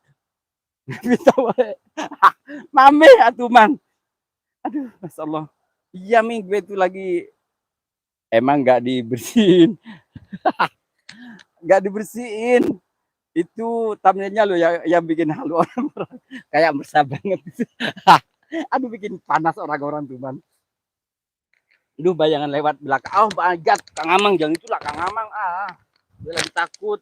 Bisa mame atuman. Aduh, masya Allah. Iya Mi, gue itu lagi emang nggak dibersihin. Nggak dibersihin. Itu thumbnailnya lo yang bikin halu orang-orang. Kayak meresah banget. Aduh, bikin panas orang-orang tuh man. Aduh, bayangan lewat belakang. Oh my god, Kang Amang, jangan itulah Kang Amang. Gue lagi takut.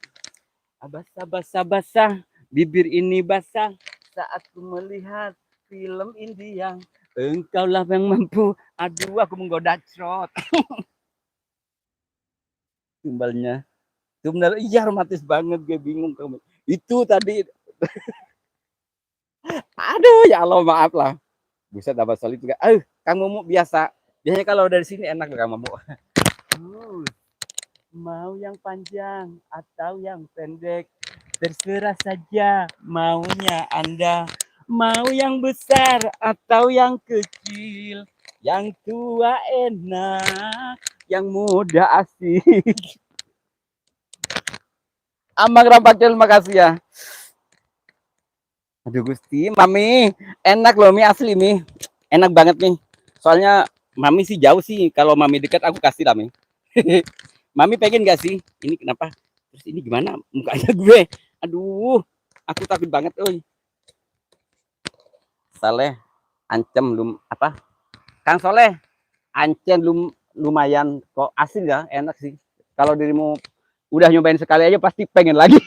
Basah. Bibir ini basah saat ku melihat film India. Engkaulah yang mampu. Aduh, aku menggoda crot. Timbalnya. Itu benar, iya romantis banget. Gue bingung kamu. Itu tadi. Aduh, ya Allah maaf lah. Buset, dapat solid juga. Kang Momo biasa. Biasanya kalau dari sini enak loh Kang Momo. Mau yang panjang atau yang pendek, terserah saja maunya Anda. Mau yang besar atau yang kecil, yang tua enak, yang muda asik. Amang Rampacil, makasih ya. Aduh Gusti, Mami, enak loh Mi, asli Mi. Enak banget Mi. Soalnya Mami sih jauh sih, kalau Mami dekat aku kasih lah Mi. Mami pengen gak sih? Ini kenapa? Terus ini gimana mukanya gue? Aduh, aku takut banget, oi. Soleh, ancem apa? Kang Soleh, ancen lumayan kok asli ya, enak sih. Kalau dirimu udah nyobain sekali aja pasti pengen lagi.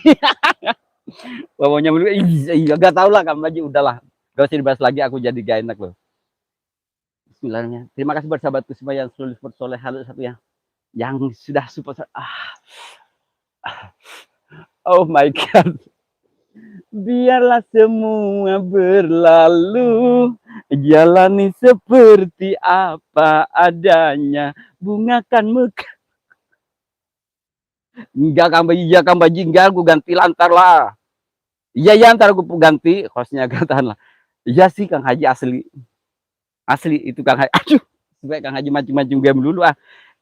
Bawanya iya gak tau lah kamu aja udahlah. Gak usah dibahas lagi, aku jadi gak enak loh. Bismillahirrahmanirrahim. Terima kasih buat sahabatku semua yang selalu support Soleh Halu 1 ya. Yang sudah support. Oh my god. Biarlah semua berlalu, jalani seperti apa adanya, bunga kan mekar. Enggak Kang Baji, enggak, aku ganti lantar lah. Iya ntar aku ganti hostnya gantahan lah. Iya sih Kang Haji asli itu Kang Haji. Aduh, supaya Kang Haji macam-macam game dulu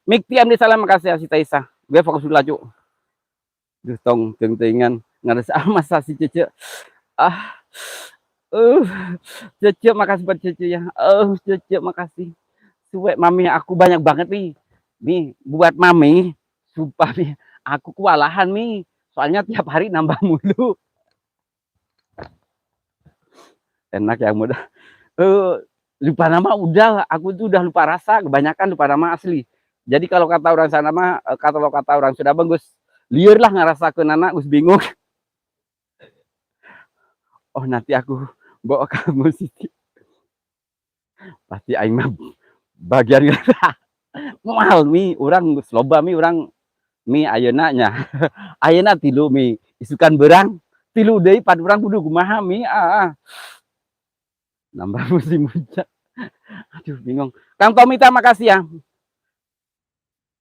Mikti Amdi salam, makasih ya si Taisa. Gue fokus dulu aja. Duh tong tengan ngerasa masa si Cece. Cece makasih buat Cece ya. Cece makasih. Suwe Mami, aku banyak banget nih buat Mami. Sumpah nih, aku kewalahan nih. Soalnya tiap hari nambah mulu. Enak ya mudah. Lupa nama udah, aku tuh udah lupa rasa, kebanyakan lupa nama asli. Jadi kalau kata orang sana mah, kalau kata orang sudah bagus, liur lah ngerasa ke anak, gus bingung. Oh nanti aku bawa kamu sih. Pasti aing mah bagian mahal mi, orang gus loba mi, orang mi ayeuna nya. Ayeuna tilu mi, isukan berang, tilu deui pad urang kudu kumaha mi. Nambah musim hujan. Aduh bingung. Kang Tomita makasih ya.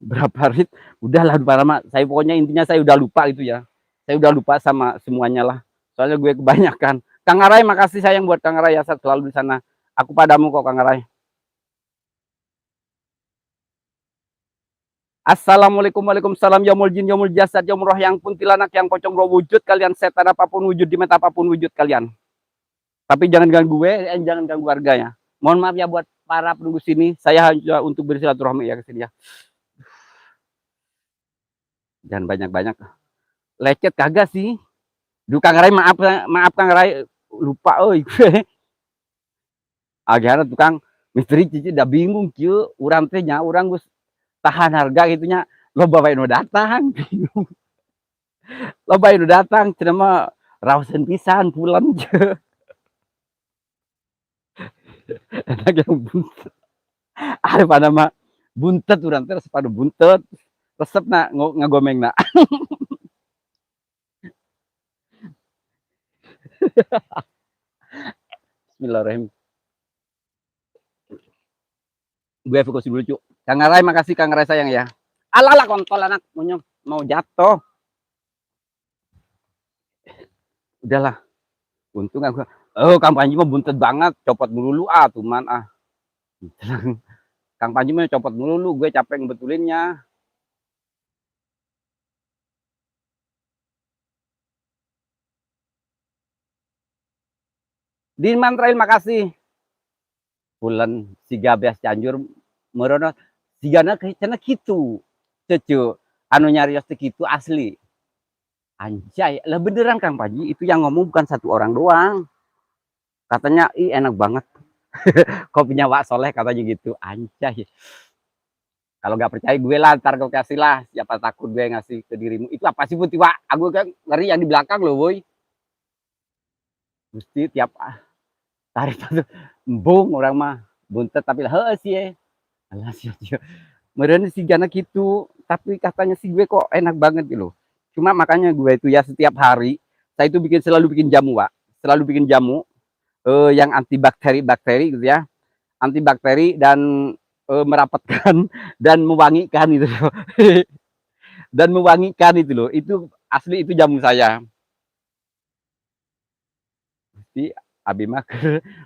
Berapa rit? Udahlah lupa lama. Saya pokoknya intinya saya udah lupa gitu ya. Saya udah lupa sama semuanya lah. Soalnya gue kebanyakan. Kang Arai makasih sayang buat Kang Arai ya, selalu di sana. Aku padamu kok Kang Arai. Assalamualaikum, waalaikumsalam, yaumul jin, yaumul jasad, yaumul roh, yang kuntilanak, yang pocong roh wujud kalian, setan apapun wujud, di mata apapun wujud kalian. Tapi jangan ganggu gue, jangan ganggu warganya. Mohon maaf ya buat para penunggu sini, saya hanya untuk bersilaturahmi ya ke sini ya. Jangan banyak-banyak. Lecet kagak sih. Duh Kang Rai, maaf, maaf Kang Rai, lupa euy. Akhirnya tukang misteri cici udah bingung kieu, urang teh nya urang geus tahan harga gitunya, loba bae nu datang, bingung. Loba bae nu datang, cenah mah raoseun pisan pulen. Enak yang buntet. Daripada mah buntet urang teh resep anu buntet, resepna ngagomengna. Bismillahirrahmanirrahim. Gue fokus dulu, Cuk. Kang Rai, makasih Kang Rai sayang ya. Alah kontol anak mau jatuh. Udahlah. Untung aku. Oh, Kang Panji mah buntet banget, copot dulu ah, tuman ah. Kang Panji mah copot dulu, gue capek ngebetulinnya. Diman Trail makasih. Bulan siga beas Cianjur merono sigana cenah kitu. Cucu anu nyarios teh kitu asli. Anjay, lah beneran Kang Panji, itu yang ngomong bukan satu orang doang. Katanya, ih enak banget. Kopinya Wak Soleh katanya gitu. Anjay. Kalau nggak percaya gue lah, ntar gue kasih lah. Siapa takut gue ngasih ke dirimu. Itu apa sih Putih Wak? Aku kan ngeri yang di belakang loh, boy. Mesti tiap tarif itu embung orang mah buntet tapi lah sih ya. Alah sih. Meren si Gana gitu, tapi katanya sih gue kok enak banget gitu loh. Cuma makanya gue itu ya setiap hari saya itu selalu bikin jamu, Pak. Selalu bikin jamu yang antibakteri gitu ya. Antibakteri dan merapatkan dan mewangikan itu loh. Dan mewangikan itu loh. Itu asli itu jamu saya. Mesti abi mah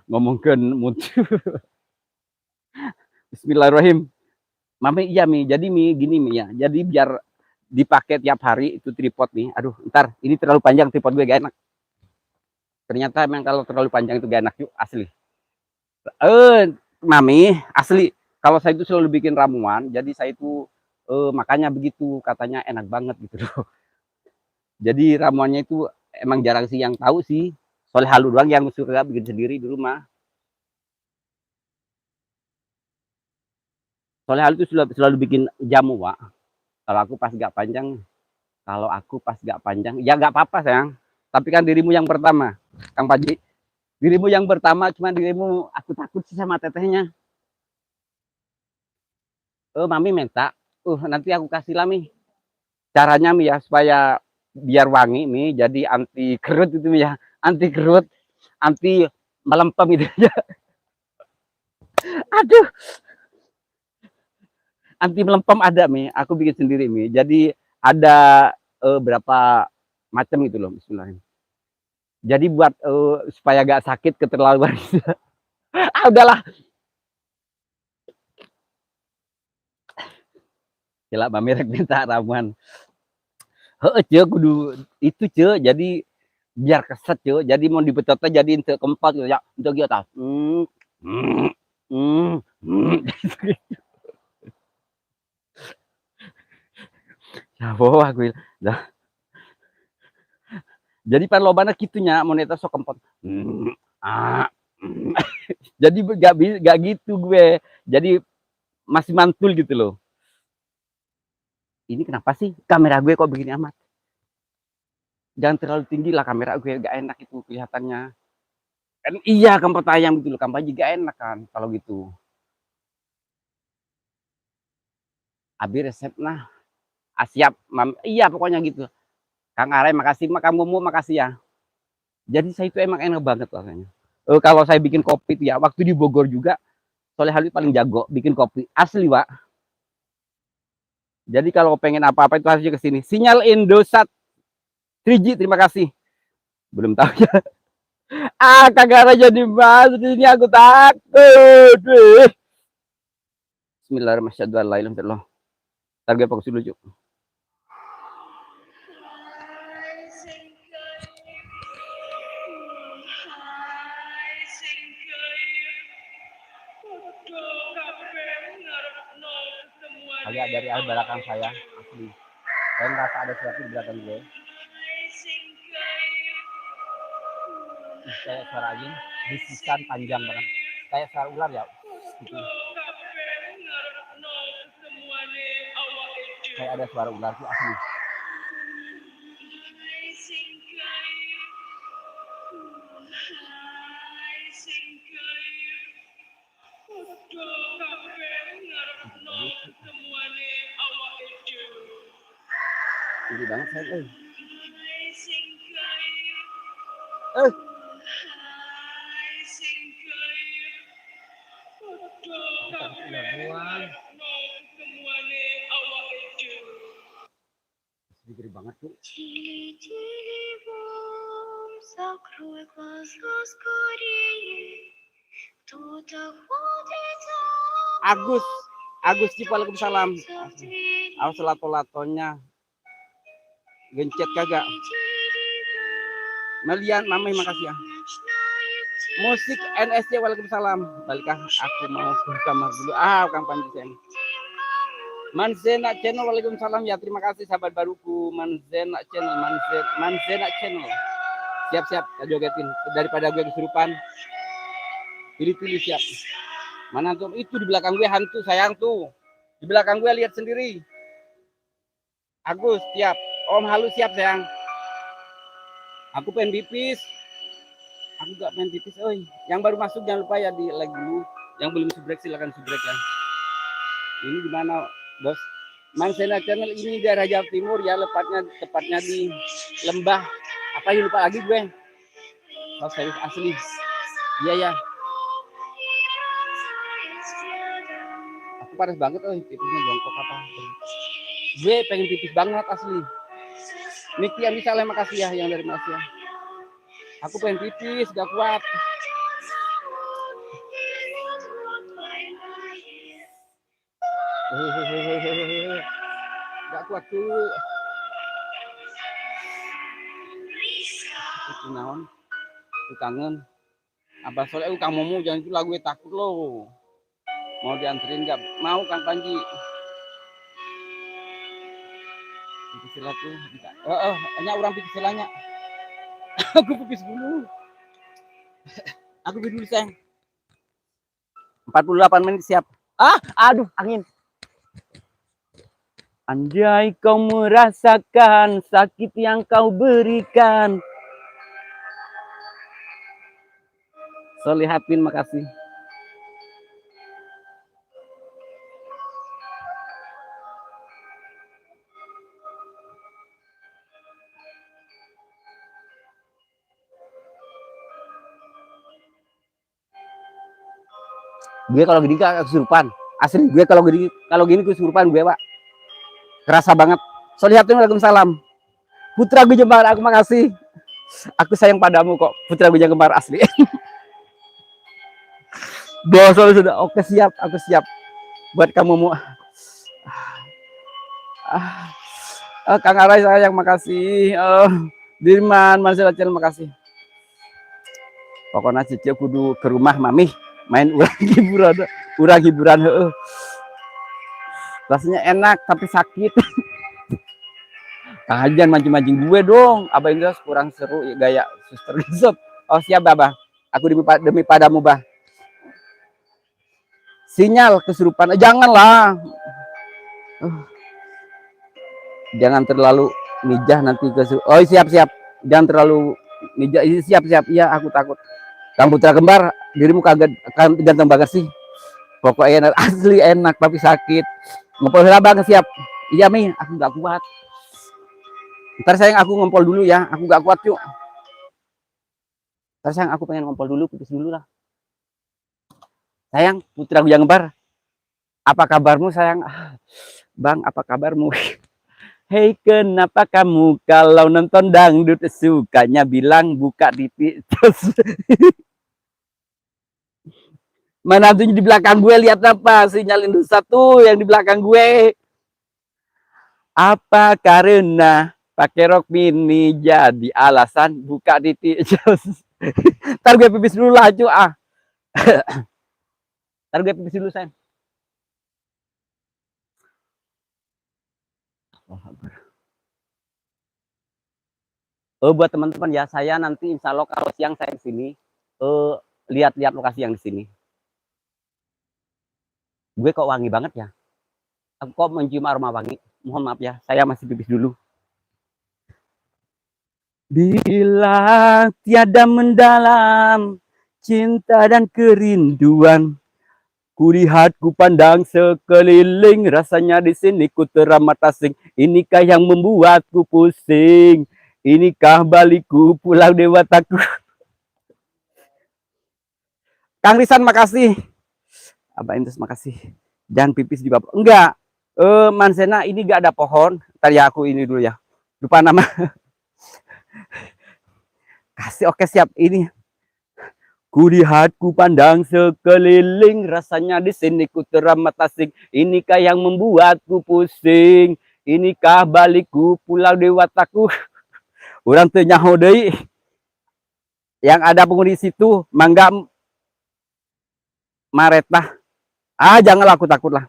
ngomongkeun mutu. Bismillahirrahmanirrahim. Mami iya Mi, jadi Mi gini Mi ya. Jadi biar dipakai tiap hari itu tripod nih. Aduh, ntar ini terlalu panjang tripod gue gak enak. Ternyata memang kalau terlalu panjang itu gak enak yuk asli. Mami asli. Kalau saya itu selalu bikin ramuan, jadi saya itu makanya begitu katanya enak banget gitu loh. Jadi ramuannya itu emang jarang sih yang tahu sih. Soalnya halu doang yang suka bikin sendiri di rumah. Soalnya halu itu selalu bikin jamu, Pak. Kalau aku pas gak panjang, ya gak apa-apa sayang. Tapi kan dirimu yang pertama, Kang Paji. Dirimu yang pertama, cuma dirimu aku takut sih sama tetehnya. Mami minta, nanti aku kasih lah Mi. Caranya Mi ya, supaya biar wangi Mi, jadi anti kerut itu Mi ya. Anti kerut, anti melempem gitu ya. Aduh, anti melempem ada Mi, aku bikin sendiri Mi. Jadi ada berapa macam gitu loh, bismillahirrahmanirrahim. Jadi buat supaya gak sakit keterlaluan. Udahlah. Gila Mami rek minta ramuan. Heeh, Ceu, kudu itu, Ceu. Jadi biar keset, Ceu. Jadi mau dipecotnya jadiin teu keempat gitu ya. Untuk gitu tah. Ya boh aku dah. Jadi pan lobana kitunya mun eta sok kempot. Jadi gak gitu gue. Jadi masih mantul gitu loh. Ini kenapa sih kamera gue kok begini amat? Jangan terlalu tinggi lah kamera gue, gak enak itu kelihatannya. Kan iya kempot ayam gitu loh, kampanye gak enak kan kalau gitu. Abi resep nah. Siap, iya pokoknya gitu. Kang Arai makasih, kamu mau makasih ya. Jadi saya itu emang enak banget rasanya. Kalau saya bikin kopi tuh ya, waktu di Bogor juga, Soleh Halid paling jago bikin kopi asli, Pak. Jadi kalau pengen apa-apa itu harusnya ke sini. Sinyal Indosat 3G, terima kasih. Belum tahu ya. Kagak jadi mas, ini aku takut. Bismillahirrahmanirrahim. Ntar gue fokus dulu, Cuk. Agak dari arah belakang saya, asli. Saya ngerasa ada sesuatu di belakang gue. Kayak suara anjing, bisikan panjang banget. Kayak suara ular ya. Gitu. Kayak ada suara ular tuh asli. Tinggi banget saya, Gede banget tuh. Agus Cip, waalaikumsalam. Awas lato-latonya. Gencet kagak. Melian, Mamai makasih ya. Musik NSC, waalaikumsalam. Balikah aku mau ke kamar dulu. Kang Panji sayang. Manzena Channel, waalaikumsalam ya, terima kasih sahabat baruku. Manzena Channel. Siap-siap, jogetin daripada gue kesurupan. Pilih-pilih siap. Mana tuh? Itu di belakang gue hantu sayang tuh. Di belakang gue lihat sendiri. Agus siap. Om Halu siap sayang. Aku pengen pipis. Aku gak pengen pipis. Yang baru masuk jangan lupa ya di like dulu. Yang belum subrek silakan subrek ya. Ini di mana, Bos? Manzena Channel ini daerah Jawa Timur ya, tepatnya di Lembah. Apa yang lupa lagi gue? Oh, serius asli. Iya ya. Aku panas banget, pipisnya bongkok apa? Gue pengen pipis banget asli. Niki yang misalnya makasih ya yang dari Malaysia. Aku pengen pipis, gak kuat. Gak kuat tuh. Itu naon? Itu kangen. Abah Soleh, Kang Momo jangan itu lagu takut loh. Mau dianterin gak? Mau Kang Panji. Pipis sila tuh. Hanya orang pipis silanya. Aku pipis dulu. Aku pipis dulu sayang. 48 menit siap. Aduh angin. Anjay kau merasakan sakit yang kau berikan. Solihapin makasih. Gue kalau gini gak kesurupan. Asli gue kalau gini kesurupan gue, Pak. Kerasa banget. Solihapin, waalaikumsalam. Putra gue Jembar, aku makasih. Aku sayang padamu kok. Putra gue Jembar asli. Bosol sudah. Oke siap, aku siap. Buat kamu mau. Kang Arai sayang makasih. Dirman, Marcela Channel makasih. Pokoknya Cici kudu ke rumah Mami main urang hiburan rasanya enak tapi sakit. Kajian mancing-mancing gue dong. Abah Indra kurang seru ya, gaya suster Gesot. Oh siap Abah. Aku demi padamu Bah. Sinyal kesurupan. Janganlah. Jangan terlalu mijah nanti kesurupan. Oh siap-siap. Jangan terlalu mijah. Siap-siap. Iya aku takut. Kang Putra Kembar, dirimu kagak ganteng banget sih. Pokoknya enak, asli enak tapi sakit. Ngompol Bang siap. Iya Mi, aku nggak kuat. Ntar sayang aku ngompol dulu ya, aku nggak kuat yuk. Ntar sayang aku pengen ngompol dulu, pipis dulu lah. Sayang, Putra Kujang Kembar, apa kabarmu sayang? Bang, apa kabarmu? Hei, kenapa kamu kalau nonton dangdut sukanya bilang buka TV terus? Mana tuh di belakang gue, lihat apa? Sinyal Indosat tuh yang di belakang gue. Apa karena pakai rok mini jadi alasan buka titik jos? Ntar gue pipis dulu lah, cu. Ntar gue pipis dulu, sayang. Buat teman-teman ya, saya nanti insya Allah kalau siang saya di sini, lihat-lihat lokasi yang di sini. Gue kok wangi banget ya. Aku kok mencium aroma wangi. Mohon maaf ya, saya masih pipis dulu. Bila tiada mendalam cinta dan kerinduan, kulihat ku pandang sekeliling, rasanya di sini ku teramat asing. Inikah yang membuatku pusing? Inikah balikku pulang dewataku? Kang Risan makasih. Abah Intus makasih. Jangan pipis di bawah. Enggak. Mansena ini gak ada pohon. Ntar ya aku ini dulu ya. Lupa nama. Kasih oke siap ini. Kulihat ku pandang sekeliling, rasanya di sini ku teramat asing. Inikah yang membuatku pusing? Inikah balikku pulau dewataku? Orang teu nyaho deui. Yang ada penghuni situ, mangga maretah. Janganlah aku takut lah.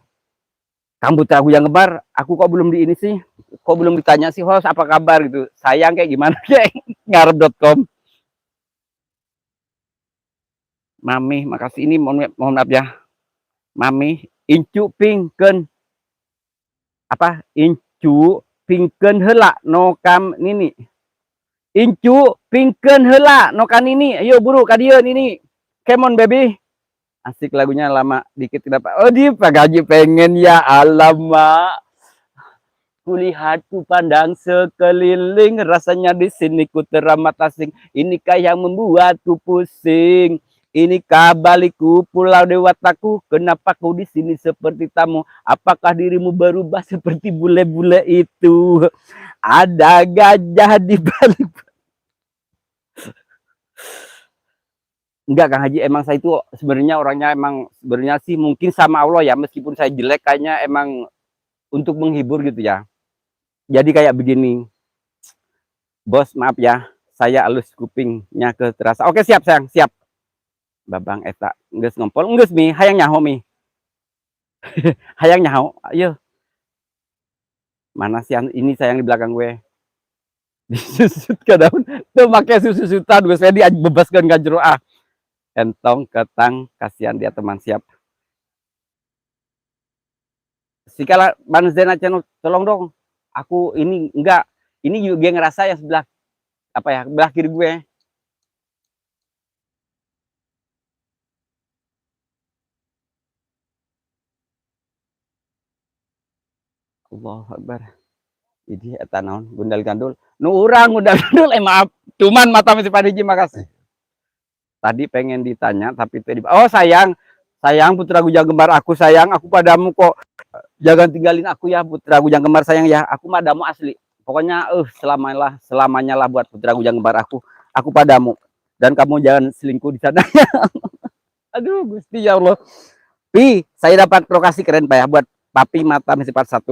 Kamu aku yang ngebar, aku kok belum di ini sih? Kok belum ditanya sih, host apa kabar gitu. Sayang kayak gimana kayak ngarep.com. Mami, makasih ini mohon maaf ya. Mami, incu pingken apa? Incu pingken heula no kam nini. Incu pingken heula no kan ini. Ayo buru ka dieu nini. Come on baby. Asik lagunya lama dikit tidak Pak. Oh di Pak Gaji pengen ya alamak. Kulihat ku pandang sekeliling, rasanya di sini ku teramat asing. Inikah yang membuatku pusing? Inikah balikku pulau dewataku? Kenapa kau di sini seperti tamu? Apakah dirimu berubah seperti bule-bule itu? Ada gajah di balik. Enggak Kang Haji, emang saya itu sebenarnya orangnya emang sebenarnya sih mungkin sama Allah ya, meskipun saya jelek kayaknya emang untuk menghibur gitu ya. Jadi kayak begini, bos maaf ya, saya alus kupingnya ke terasa. Oke siap sayang, siap. Babang eta geus ngompol, geus mi, hayang nyaho mi. Hayang nyaho, ayo. Mana sih ini sayang di belakang gue? Disusut ke daun, tuh make susutan gue saya dibebaskan ka jero Entong ketang kasihan dia teman siap. Sikala Banzena channel tolong dong. Aku ini enggak, ini juga ngerasa ya sebelah apa ya, sebelah kiri gue. Allah Akbar. Jadi eta naon gundal gandul. Nu urang gundal gandul maaf. Cuman mata misi Padiji makasih. Tadi pengen ditanya tapi tadi oh sayang, sayang putra gujang gembar aku sayang, aku padamu kok. Jangan tinggalin aku ya putra gujang gembar sayang ya. Aku padamu asli. Pokoknya selamanya lah buat putra gujang gembar aku. Aku padamu. Dan kamu jangan selingkuh di sana ya. Aduh Gusti ya Allah. Pi, saya dapat lokasi keren Pak ya buat papi mata misi part 1.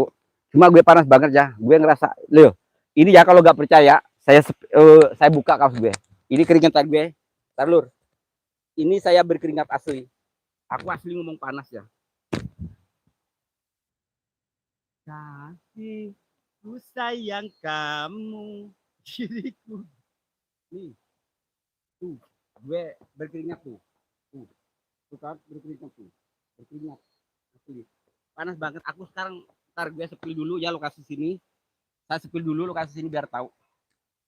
Cuma gue panas banget ya. Gue ngerasa, loh, ini ya kalau nggak percaya, saya buka kaos gue. Ini keringetan gue. Tarlur. Ini saya berkeringat asli. Aku asli ngomong panas ya. Kasih, ku sayang kamu, diriku. Nih, tuh, gue berkeringat tuh. Tuh kan, berkeringat tuh. Berkeringat. Asli. Panas banget. Aku sekarang, ntar gue sepil dulu ya lokasi sini. Saya sepil dulu lokasi sini biar tahu.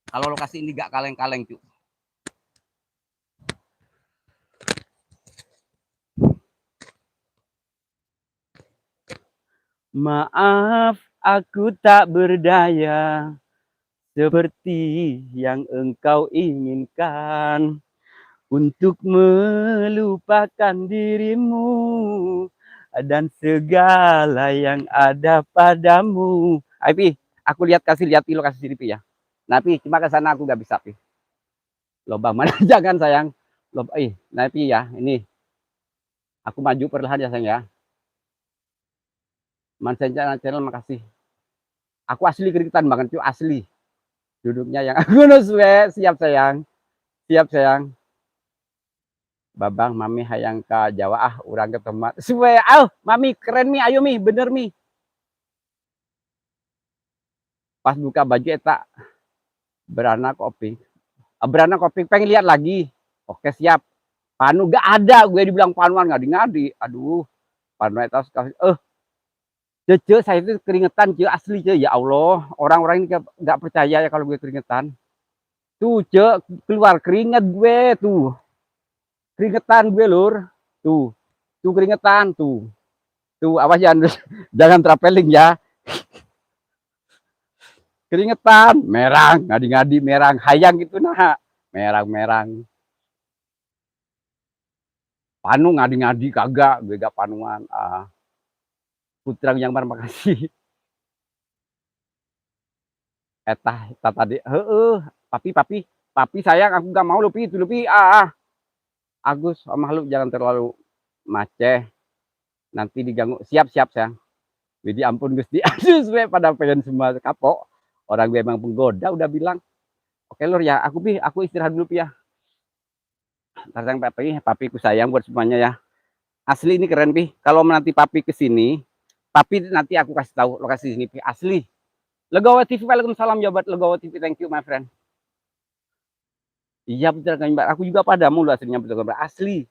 Kalau lokasi ini gak kaleng-kaleng cuy. Maaf, aku tak berdaya seperti yang engkau inginkan untuk melupakan dirimu dan segala yang ada padamu. Pi, aku kasih lihat lokasi sini Pi ya. Nah Pi, cuma ke sana aku gak bisa Pi. Lomba mana jangan sayang. Lomba, nah Pi ya, ini aku maju perlahan ya sayang ya. Mansenja channel makasih. Aku asli keringetan banget cuy, asli. Duduknya yang aku suwe, siap sayang. Siap sayang. Babang mami hayang ka Jawa urang ketemu. Suwe, mami keren mi, ayo mi, bener mi. Pas buka baju eta beranak kopi. Beranak kopi pengen lihat lagi. Oke siap. Panu gak ada, gue dibilang panuan ngadi-ngadi. Aduh, panu eta Cece, saya itu keringetan, ce, asli, ce. Ya Allah, orang-orang ini nggak percaya ya kalau gue keringetan. Tuh, ce, keluar keringet gue, tuh. Keringetan gue, lur. Tuh, tuh keringetan, tuh. Tuh, awas jangan, jangan traveling ya. Keringetan, merang, ngadi-ngadi, merang. Hayang gitu, nah. Merang-merang. Panu ngadi-ngadi, kagak. Gue gak panuan. Putrang yang makasih. Eta tadi, papi sayang, aku gak mau lebih itu lebih, Agus sama lu jangan terlalu maceh, nanti diganggu. Siap-siap sayang. Jadi ampun Gusti, aduh gue pada pengen semua kapok. Orang gue emang penggoda udah bilang. Oke lur ya, aku istirahat dulu ya. Ntar sayang papiku sayang buat semuanya ya. Asli ini keren pi. Kalau nanti papi kesini, papi nanti aku kasih tahu lokasi sini pi. Asli. Legawa TV, waalaikumsalam jabat Legawa TV, thank you my friend. Iya putra gambar, aku juga padamu lu aslinya putra gambar. Asli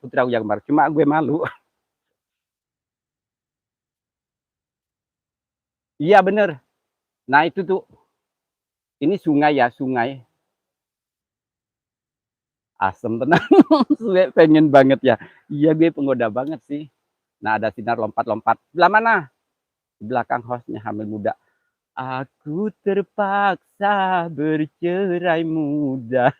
putra gambar. Cuma gue malu. Iya bener. Nah itu tuh, ini sungai ya, sungai. Asem tenang, gue pengen banget ya. Iya gue penggoda banget sih. Nah ada sinar lompat-lompat. Sebelah mana? Di belakang hostnya hamil muda. Aku terpaksa bercerai muda.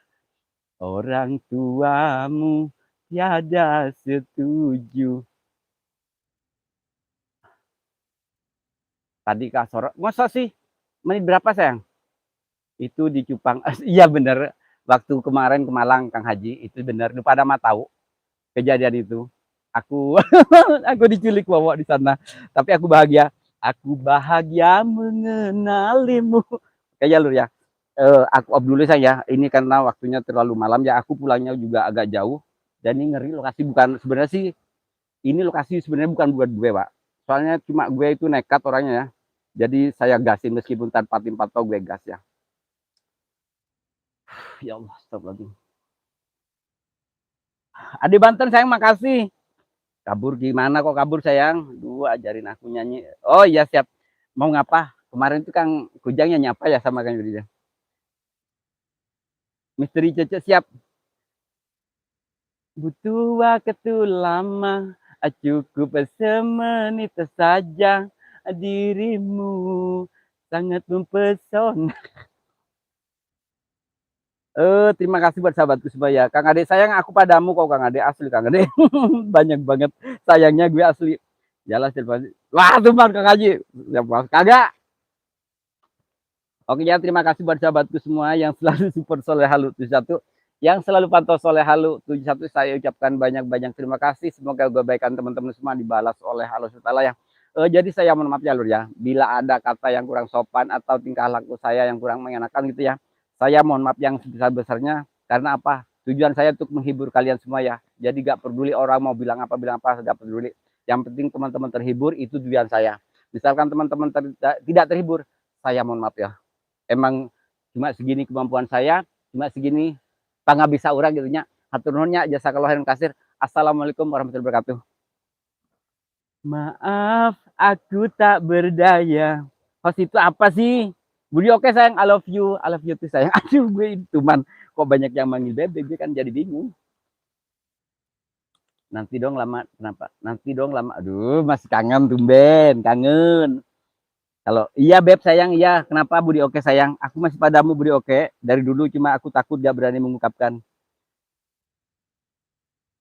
Orang tuamu tiada setuju. Tadi Kak Soro, masa sih? Menit berapa sayang? Itu di Cupang. Iya bener. Waktu kemarin ke Malang Kang Haji itu bener. Lu pada mah tahu kejadian itu. Aku aku diculik bawa di sana. Tapi aku bahagia. Aku bahagia mengenalimu. Kayaknya lu ya. Aku off dulu saya. Ini karena waktunya terlalu malam ya. Aku pulangnya juga agak jauh. Dan ini ngeri lokasi bukan sebenarnya sih. Ini lokasi sebenarnya bukan buat gue, Pak. Soalnya cuma gue itu nekat orangnya ya. Jadi saya gasin meskipun tanpa tim pantau gue gas ya. Ya Allah, astagfirullahaladzim. Ade Banten sayang makasih. Kabur gimana kok kabur sayang? Duh ajarin aku nyanyi. Oh iya siap. Mau ngapa? Kemarin itu Kang Kujang nyanyi apa ya sama Kang Yudi? Misteri Cece siap. Butuh waktu lama, cukup semenit saja. Dirimu sangat mempesona. Terima kasih buat sahabatku semua ya. Kang Ade sayang aku padamu kok Kang Ade asli Kang Ade. Banyak banget sayangnya gue asli. Jalan telepon. Wah, tuh Kang Haji. Kagak. Oke ya, terima kasih buat sahabatku semua yang selalu support Soleh Halu 71, yang selalu pantau Soleh Halu 71. Saya ucapkan banyak-banyak terima kasih. Semoga kebaikan teman-teman semua dibalas oleh Allah SWT ya. Jadi saya mohon maaf ya lur ya, bila ada kata yang kurang sopan atau tingkah laku saya yang kurang mengenakan gitu ya, saya mohon maaf yang sebesar-besarnya. Karena apa? Tujuan saya untuk menghibur kalian semua ya. Jadi gak peduli orang mau bilang apa, gak peduli. Yang penting teman-teman terhibur, itu tujuan saya. Misalkan teman-teman tidak terhibur, saya mohon maaf ya. Emang cuma segini kemampuan saya, cuma segini nggak bisa orang gitu nya. Hatur nuhunnya, jazakallahu khairan kasir. Assalamualaikum warahmatullahi wabarakatuh. Maaf, aku tak berdaya. Host itu apa sih? Budi oke sayang, I love you tuh sayang. Aduh gue itu man, kok banyak yang manggil bebe, gue kan jadi bingung. Nanti dong lama, kenapa? Nanti dong lama, aduh masih kangen tumben, kangen. Kalau iya beb sayang, iya. Kenapa Budi oke sayang? Aku masih padamu Budi oke. Dari dulu cuma aku takut gak berani mengungkapkan.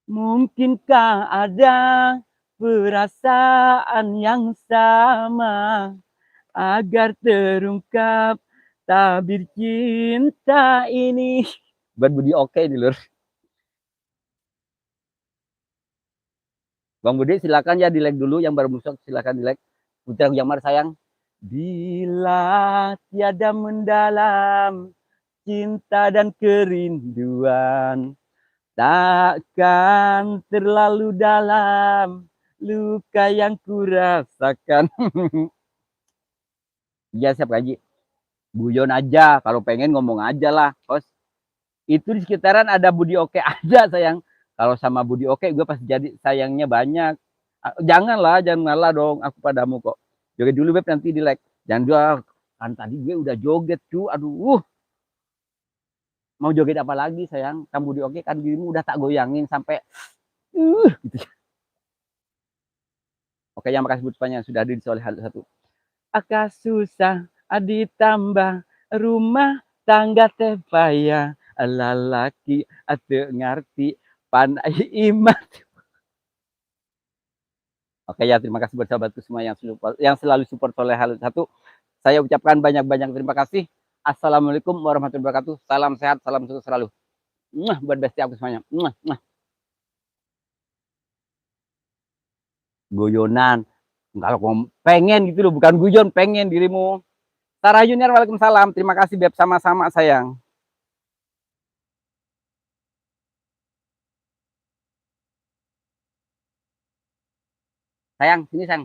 Mungkinkah ada perasaan yang sama agar terungkap tabir cinta ini. Buat Budi oke nih lur. Bang Budi silakan ya di like dulu, yang baru masuk silakan di like. Putra Jamar sayang, Bila tiada mendalam cinta dan kerinduan, takkan terlalu dalam luka yang kurasakan. Iya siap gaji. Guyon aja, kalau pengen ngomong aja lah, Bos. Itu di sekitaran ada Budi Oke aja sayang. Kalau sama Budi Oke gue pasti jadi sayangnya banyak. Janganlah, jangan ngalah dong aku padamu kok. Joget dulu Beb nanti di like. Jangan dua kan tadi gue udah joget cu. Aduh, mau joget apa lagi sayang? Kamu Budi Oke kan dirimu udah tak goyangin sampai gitu. Oke, yang makasih buat sudah hadir di Soleh satu. Akak susah ditambah rumah tangga teh payah lalaki ate ngarti pandai iman. Oke ya, terima kasih buat sahabatku semua yang selalu support Soleh Halu satu. Saya ucapkan banyak-banyak terima kasih. Assalamualaikum warahmatullahi wabarakatuh. Salam sehat, salam sukses selalu. Buat bestie aku semuanya. Guyonan. Kalau pengen gitu loh, bukan guyon, pengen dirimu. Sarah Junior, waalaikumsalam. Terima kasih Beb, sama-sama sayang. Sayang, sini sayang.